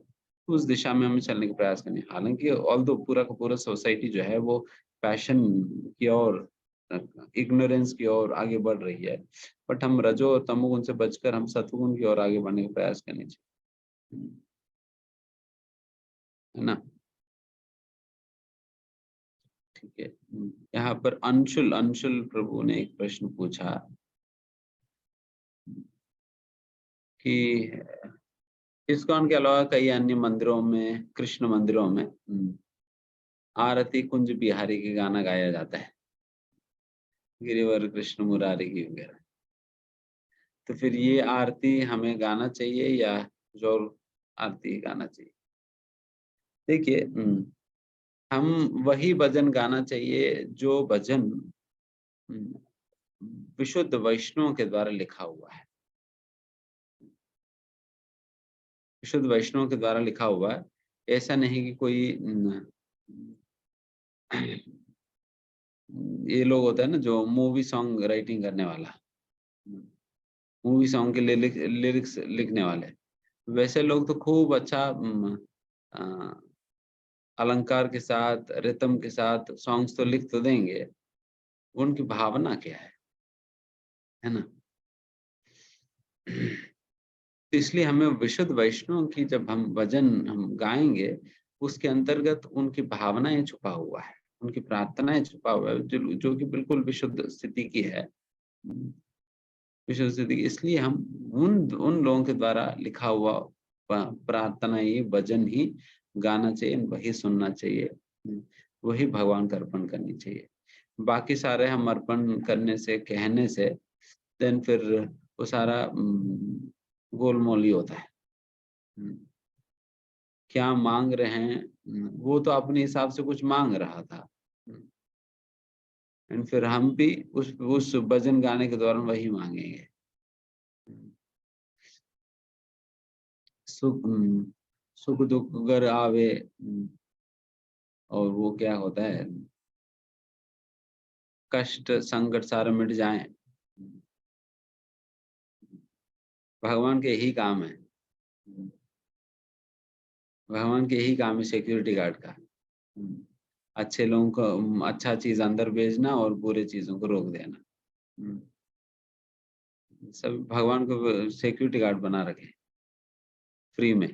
उस दिशा में हमें चलने का प्रयास करनी है। हालांकि ऑल्दो पूरा का पूरा सोसाइटी जो है वो पैशन की और इग्नोरेंस की ओर आगे बढ़ रही है, बट हम रजो और तमोगुण से बचकर हम सत्वगुण की ओर आगे बढ़ने का प्रयास करने चाहिए, है ना। ठीक है, यहाँ पर अंशुल प्रभु ने एक प्रश्न पूछा कि इस्कॉन के अलावा कई अन्य मंदिरों में, कृष्ण मंदिरों में आरती कुंज बिहारी के गाना गाया जाता है, गिरिवर कृष्ण मुरारी की वगैरह। तो फिर ये आरती हमें गाना चाहिए या जो आरती गाना चाहिए? देखिए, हम वही भजन गाना चाहिए जो भजन विशुद्ध वैष्णव के द्वारा लिखा हुआ है। शुद्ध वैष्णव के द्वारा लिखा हुआ है। ऐसा नहीं कि कोई ये लोग होता है ना जो मूवी सॉन्ग राइटिंग करने वाला, मूवी सॉन्ग के लिरिक्स लिखने वाले, वैसे लोग तो खूब अच्छा अलंकार के साथ, रिदम के साथ सॉन्ग्स तो लिख तो देंगे, उनकी भावना क्या है ना। तो इसलिए हमें विशुद्ध वैष्णव की जब हम भजन हम गाएंगे, उसके अंतर्गत उनकी भावनाएं छुपा हुआ है, उनकी प्रार्थनाएं छुपा हुआ है, जो कि बिल्कुल विशुद्ध स्थिति की है, विशुद्ध स्थिति की। इसलिए हम उन लोगों के द्वारा लिखा हुआ प्रार्थना, ये भजन ही गाना चाहिए, वही सुनना चाहिए, वही भगवान को अर्पण करनी चाहिए। बाकी सारे हम अर्पण करने से, कहने से, देन फिर वो सारा गोलमोल ही होता है। क्या मांग रहे हैं, वो तो अपने हिसाब से कुछ मांग रहा था, एंड फिर हम भी उस भजन गाने के दौरान वही मांगेंगे। सुख दुख अगर आवे, और वो क्या होता है, कष्ट संकट सारे मिट जाएं, भगवान के यही काम है, भगवान के यही काम है सिक्योरिटी गार्ड का। अच्छे लोगों को अच्छा चीज अंदर भेजना और बुरे चीजों को रोक देना। सब भगवान को सिक्योरिटी गार्ड बना रखे फ्री में।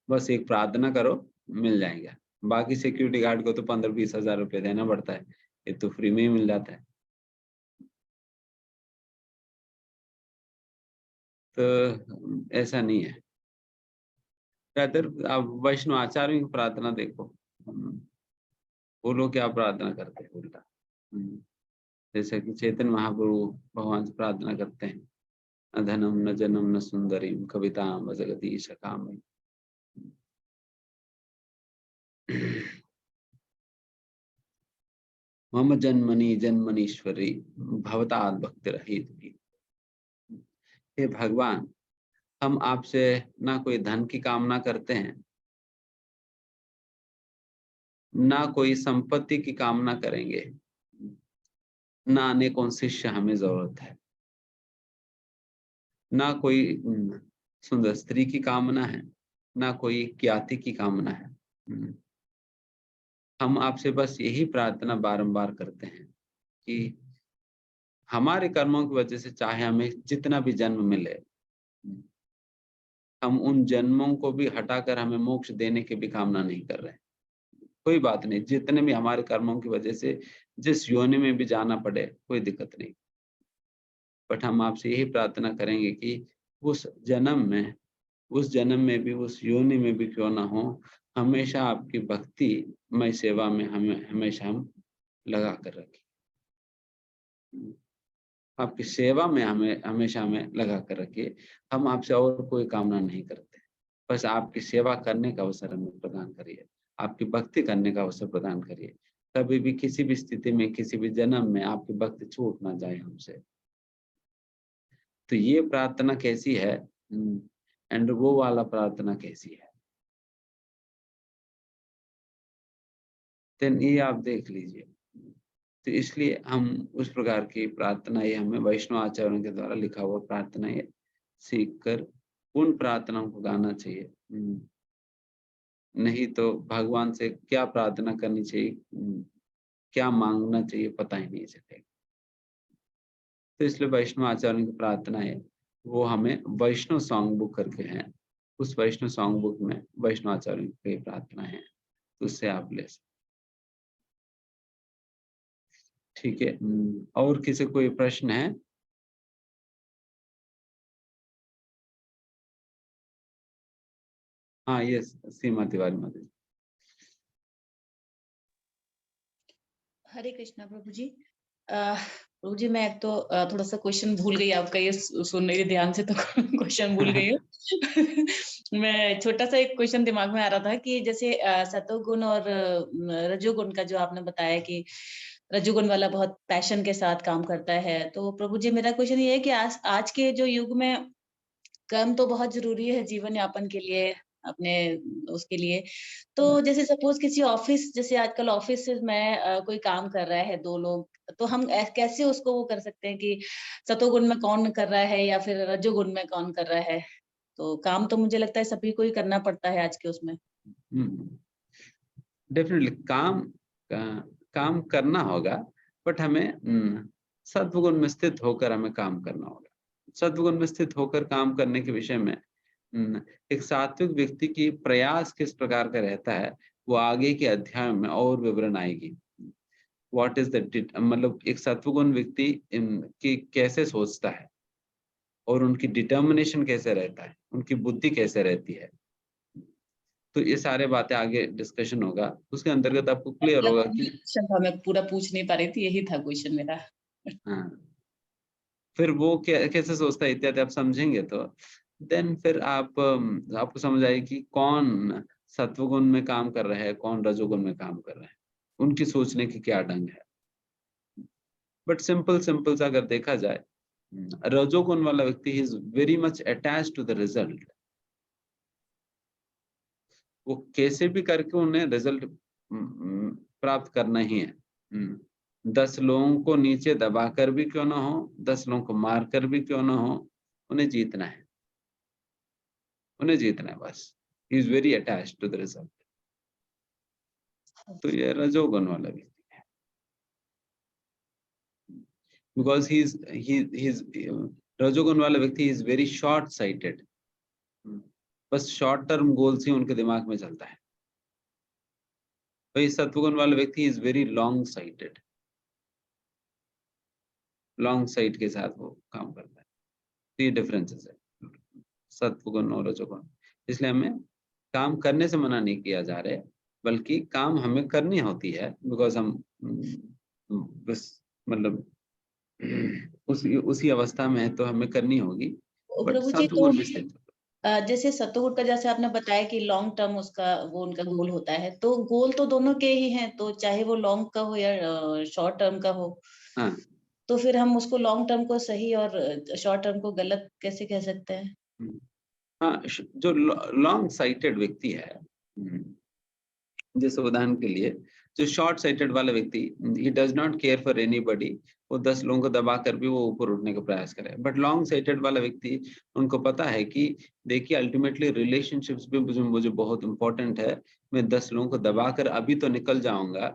बस एक प्रार्थना करो, मिल जाएगा। बाकी सिक्योरिटी गार्ड को तो 15-20 हजार रुपये देना पड़ता है, ये तो फ्री में ही मिल जाता है। तो ऐसा नहीं है। बेहतर आप वैष्णव आचार्यों की प्रार्थना देखो, वो लोग क्या प्रार्थना करते हैं उल्टा। जैसे कि चैतन्य महाप्रभु भगवान से प्रार्थना करते हैं, न धनम न जनम न सुंदरीम कविताम जगदीश काम। मम जन्मनि जन्मनीश्वरी भवताद भक्ति रहित। हे भगवान, हम आपसे ना कोई धन की कामना करते हैं, ना कोई संपत्ति की कामना करेंगे, ना अनेकों शिष्य हमें जरूरत है, ना कोई सुंदर स्त्री की कामना है, ना कोई ख्याति की कामना है। हम आपसे बस यही प्रार्थना बारंबार करते हैं कि हमारे कर्मों की वजह से चाहे हमें जितना भी जन्म मिले, हम उन जन्मों को भी हटाकर हमें मोक्ष देने की भी कामना नहीं कर रहे हैं। कोई बात नहीं, जितने भी हमारे कर्मों की वजह से जिस योनि में भी जाना पड़े, कोई दिक्कत नहीं, बट हम आपसे यही प्रार्थना करेंगे कि उस जन्म में भी, उस योनि में भी क्यों ना हो, हमेशा आपकी भक्ति मय सेवा में हमेशा हम लगा कर रखें। आपकी सेवा में हमेशा हमें लगा कर रखिए। हम आपसे और कोई कामना नहीं करते, बस आपकी सेवा करने का अवसर हमें प्रदान करिए, आपकी भक्ति करने का अवसर प्रदान करिए। कभी भी किसी भी स्थिति में, किसी भी जन्म में आपकी भक्ति छूट ना जाए हमसे। तो ये प्रार्थना कैसी है, एंड वो वाला प्रार्थना कैसी है, देन ये आप देख लीजिए। तो इसलिए हम उस प्रकार की प्रार्थना, ये हमें वैष्णव आचार्यों के द्वारा लिखा हुआ प्रार्थना ये सीख कर उन प्रार्थनाओं को गाना चाहिए। नहीं तो भगवान से क्या प्रार्थना करनी चाहिए, क्या मांगना चाहिए, पता ही नहीं चलेगा। तो इसलिए वैष्णव आचार्यों की प्रार्थना है, वो हमें वैष्णव सॉन्ग बुक करके हैं, उस वैष्णव सॉन्ग बुक में वैष्णव आचार्यों की प्रार्थना है, तो उससे आप ले सकते। ठीक है, और किसी कोई प्रश्न है? हाँ, ये सीमा तिवारी माता जी। हरे कृष्णा प्रभु जी। प्रभु जी, मैं एक तो थोड़ा सा क्वेश्चन भूल गई आपका, ये सुन रही ध्यान से तो क्वेश्चन भूल गई हूँ। मैं छोटा सा एक क्वेश्चन दिमाग में आ रहा था कि जैसे सतोगुण और रजोगुण का जो आपने बताया कि रजोगुण वाला बहुत पैशन के साथ काम करता है, तो प्रभु जी मेरा क्वेश्चन ये है कि आज के जो युग में कर्म तो बहुत जरूरी है जीवन यापन के लिए, अपने उसके लिए। तो जैसे सपोज किसी ऑफिस, जैसे आजकल ऑफिस में कोई काम कर रहा है 2 लोग, तो हम कैसे उसको वो कर सकते हैं कि सतोगुण में कौन कर रहा है या फिर रजोगुण में कौन कर रहा है? तो काम तो मुझे लगता है सभी को ही करना पड़ता है आज के उसमें। डेफिनेटली काम करना होगा, बट हमें सत्वगुण में स्थित होकर हमें काम करना होगा। सत्वगुण में स्थित होकर काम करने के विषय में एक सात्विक व्यक्ति की प्रयास किस प्रकार का रहता है, वो आगे के अध्याय में और विवरण आएगी। व्हाट इज द मतलब एक सत्वगुण व्यक्ति की कैसे सोचता है और उनकी डिटर्मिनेशन कैसे रहता है, उनकी बुद्धि कैसे रहती है, तो ये सारे बातें आगे डिस्कशन होगा। उसके अंतर्गत आपको क्लियर होगा कि क्वेश्चन था, मैं पूरा पूछ नहीं पा रही थी, यही था क्वेश्चन मेरा। हाँ, फिर वो कैसे सोचता है इत्यादि आप समझेंगे तो देन फिर आपको समझ आएगी कि कौन सत्वगुण में काम कर रहा है, कौन रजोगुण में काम कर रहा है, उनकी सोचने की क्या ढंग है। बट सिंपल सा अगर देखा जाए, रजोगुण वाला व्यक्ति is very much attached to the result. वो कैसे भी करके उन्हें रिजल्ट प्राप्त करना ही है। 10 लोगों को नीचे दबाकर भी क्यों ना हो, 10 लोगों को मारकर भी क्यों ना हो, उन्हें जीतना है, उन्हें जीतना है बस। He is very attached to the result. तो ये रजोगुण वाला व्यक्ति है, बिकॉज ही इज रजोगुण वाला व्यक्ति इज वेरी शॉर्ट साइटेड। बस शॉर्ट टर्म गोल्स ही उनके दिमाग में चलता है। वही सत्वगुण वाला व्यक्ति is very long sighted, long sight के साथ वो काम करता है। तो ये डिफरेंसेस है सत्वगुण और रजोगुण। इसलिए हमें काम करने से मना नहीं किया जा रहा है, बल्कि काम हमें करनी होती है, बिकॉज हम बस मतलब उसी अवस्था में है तो हमें करनी होगी। बट प्रभु जी, तो सत्वगुण में स्थित जैसे सतोगुण का, जैसे आपने बताया कि लॉन्ग टर्म उसका वो उनका गोल होता है, तो गोल तो दोनों के ही हैं, तो चाहे वो लॉन्ग का हो या शॉर्ट टर्म का हो, हाँ, तो फिर हम उसको लॉन्ग टर्म को सही और शॉर्ट टर्म को गलत कैसे कह सकते हैं? हाँ, जो लॉन्ग साइटेड व्यक्ति है, जैसे उदाहरण के लिए जो शॉर्ट साइटेड वाला व्यक्ति, he does not care for anybody, वो 10 लोगों को दबा कर भी वो ऊपर उठने का प्रयास करे। बट लॉन्ग साइटेड वाला व्यक्ति, उनको पता है कि देखिए अल्टीमेटली रिलेशनशिप्स भी मुझे बहुत इंपॉर्टेंट है। मैं 10 लोगों को दबा कर अभी तो निकल जाऊंगा,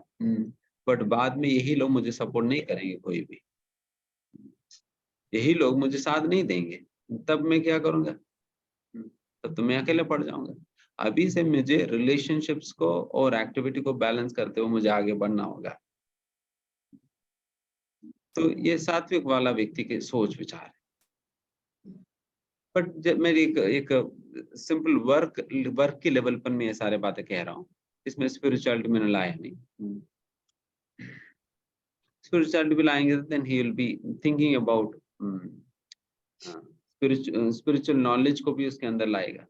बट बाद में यही लोग मुझे सपोर्ट नहीं करेंगे, कोई भी यही लोग मुझे साथ नहीं देंगे, तब मैं क्या करूंगा? तब तो मैं अकेले पड़ जाऊंगा। अभी से मुझे रिलेशनशिप्स को और एक्टिविटी को बैलेंस करते हुए मुझे आगे बढ़ना होगा। तो ये सात्विक वाला व्यक्ति के सोच विचार है। बट जब मेरी एक सिंपल वर्क की लेवल पर मैं ये सारे बातें कह रहा हूँ, इसमें स्पिरिचुअलिटी मैंने लाया नहीं। स्पिरिचुअलिटी भी लाएंगे then he will be thinking about spiritual knowledge को भी उसके अंदर लाएगा,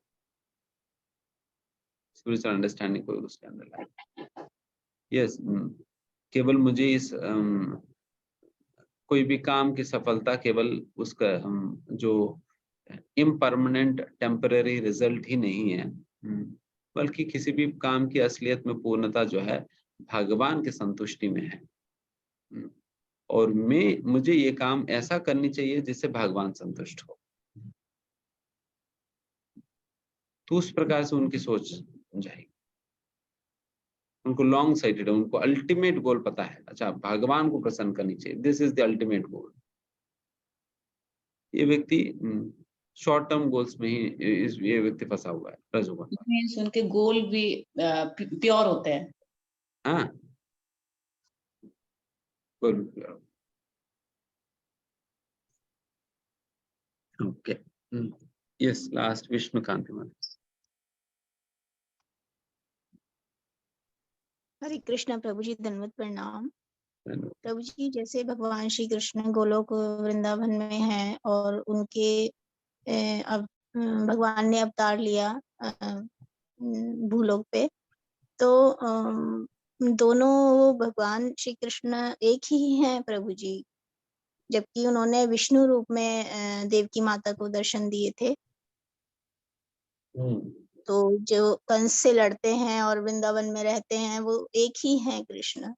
स्पिरिचुअल अंडरस्टैंडिंग को उसके अंदर लाएगा। यस, केवल मुझे इस कोई भी काम की सफलता केवल उसका जो इम्परमानेंट टेम्पररी रिजल्ट ही नहीं है, बल्कि किसी भी काम की असलियत में पूर्णता जो है भगवान की संतुष्टि में है। और मुझे ये काम ऐसा करनी चाहिए जिससे भगवान संतुष्ट हो। तो उस प्रकार से उनकी सोच जाएगी। उनको लॉन्ग साइटेड है, उनको अल्टीमेट गोल पता है, अच्छा भगवान को प्रसन्न करनी चाहिए, this is the ultimate goal. ये व्यक्ति शॉर्ट टर्म गोल्स में ही ये व्यक्ति फंसा हुआ है, रजोगुण। मींस उनके गोल भी प्योर होते हैं। हाँ, okay, yes, last Vishnukant ma'am. Hare Krishna प्रभु जी, दंडवत प्रणाम। प्रभु जी, जैसे भगवान श्री कृष्ण गोलोक वृंदावन में हैं और उनके अब भगवान ने अवतार लिया भूलोक पे, तो दोनों भगवान श्री कृष्ण एक ही हैं प्रभु जी, जबकि उन्होंने विष्णु रूप में देवकी माता को दर्शन दिए थे। तो जो कंस से लड़ते हैं और वृंदावन में रहते हैं वो एक ही हैं कृष्ण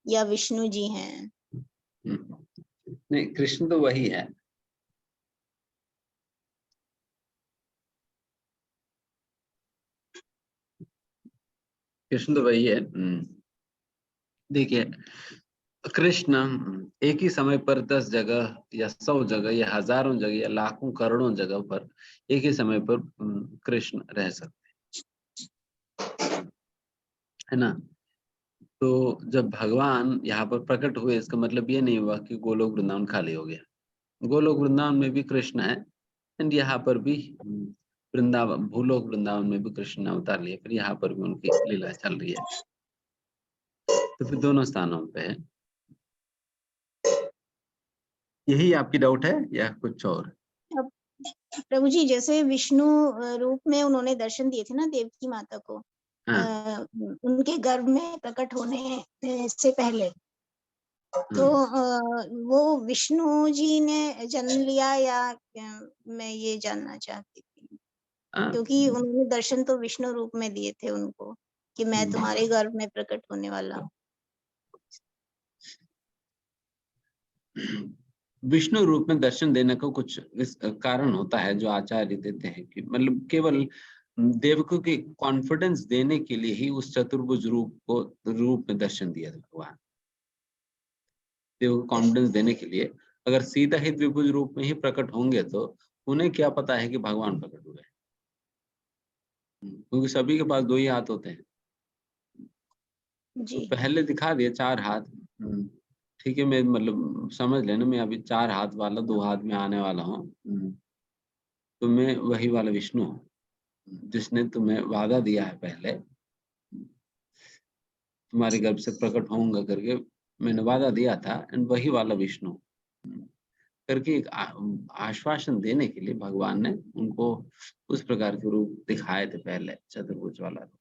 या विष्णु जी हैं? नहीं, कृष्ण तो वही है। कृष्ण तो वही है। देखिए, कृष्ण एक ही समय पर 10 जगह या 100 जगह या हजारों जगह या लाखों करोड़ों जगह पर एक ही समय पर कृष्ण रह सकते है ना। तो जब भगवान यहाँ पर प्रकट हुए, इसका मतलब ये नहीं हुआ कि गोलोक वृंदावन खाली हो गया। गोलोक वृंदावन में भी कृष्ण है, एंड यहाँ पर भी वृंदावन, भूलोक वृंदावन में भी कृष्ण ने अवतार लिया, फिर यहाँ पर भी उनकी लीला चल रही है। तो फिर दोनों स्थानों पे है। यही आपकी डाउट है या कुछ और? प्रभु जी, जैसे विष्णु रूप में उन्होंने दर्शन दिए थे ना देवकी माता को, हाँ। उनके गर्भ में प्रकट होने से पहले, तो वो विष्णु जी ने जन्म लिया या मैं ये जानना चाहती थी, क्योंकि उन्होंने दर्शन तो विष्णु रूप में दिए थे उनको कि मैं तुम्हारे गर्भ में प्रकट होने वाला हूँ। विष्णु रूप में दर्शन देने का कुछ कारण होता है जो आचार्य देते हैं कि मतलब केवल देवकों के कॉन्फिडेंस देने के लिए ही उस चतुर्भुज रूप में दर्शन दिया था भगवान। देव को कॉन्फिडेंस देने के लिए, अगर सीधा ही द्विभुज रूप में ही प्रकट होंगे तो उन्हें क्या पता है कि भगवान प्रकट हुए, क्योंकि सभी के पास 2 ही हाथ होते हैं। तो पहले दिखा दिए 4 हाथ, ठीक है, मैं मतलब समझ लेना, मैं अभी 4 हाथ वाला 2 हाथ में आने वाला हूँ। तो मैं वही वाला विष्णु हूँ जिसने तुम्हें वादा दिया है पहले, तुम्हारे गर्भ से प्रकट होऊंगा करके मैंने वादा दिया था, एंड वही वाला विष्णु करके एक आश्वासन देने के लिए भगवान ने उनको उस प्रकार के रूप दिखाए थे पहले, चतुर्भुज वाला रूप,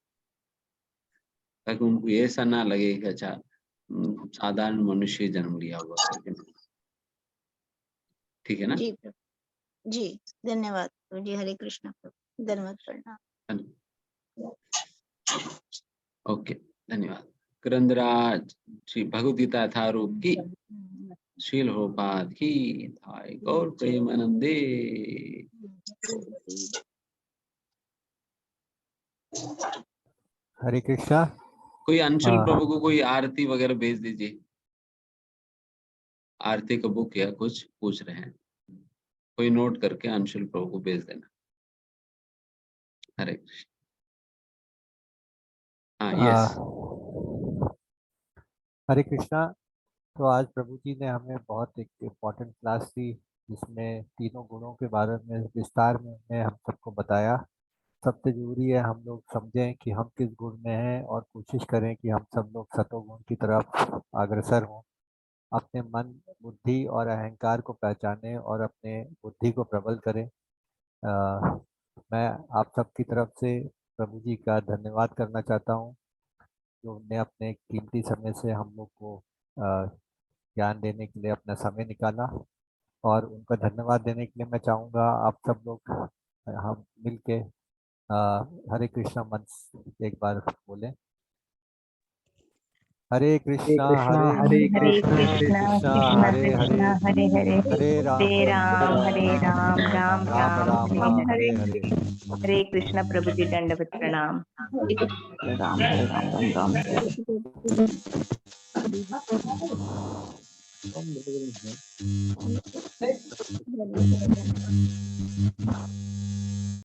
ताकि उनको ये ऐसा ना लगे कि अच्छा साधारण मनुष्य जन्म लिया हुआ करके। ठीक है ना? जी धन्यवाद जी। हरे कृष्ण प्रभु, धन्यवाद प्रणाम। ओके, धन्यवाद। करंदराज श्री भगवद गीता यथारूप की, शील प्रभुपाद की थाय, गौर प्रेमानंदे। हरे कृष्णा। कोई अंशुल प्रभु को कोई आरती वगैरह भेज दीजिए, आरती का बुक या कुछ पूछ रहे हैं, कोई नोट करके अंशुल प्रभु को भेज देना। हरे कृष्ण। हाँ, यस। हरे कृष्णा। तो आज प्रभु जी ने हमें बहुत एक इम्पोर्टेंट क्लास दी, जिसमें तीनों गुणों के बारे में विस्तार में उन्होंने हम सबको बताया। सबसे जरूरी है हम लोग समझें कि हम किस गुण में हैं और कोशिश करें कि हम सब लोग सतोगुण की तरफ अग्रसर हों। अपने मन, बुद्धि और अहंकार को पहचानें और अपने बुद्धि को प्रबल करें। मैं आप सबकी तरफ से प्रभु जी का धन्यवाद करना चाहता हूँ, जो उन्होंने अपने कीमती समय से हम लोग को ज्ञान देने के लिए अपना समय निकाला। और उनका धन्यवाद देने के लिए मैं चाहूँगा आप सब लोग हम मिल के हरे कृष्णा मंत्र एक बार बोलें। हरे कृष्णा हरे कृष्णा कृष्णा हरे हरे, हरे राम राम राम हरे हरे। हरे कृष्णा प्रभु जी, दंडवत प्रणाम। हरे राम राम राम।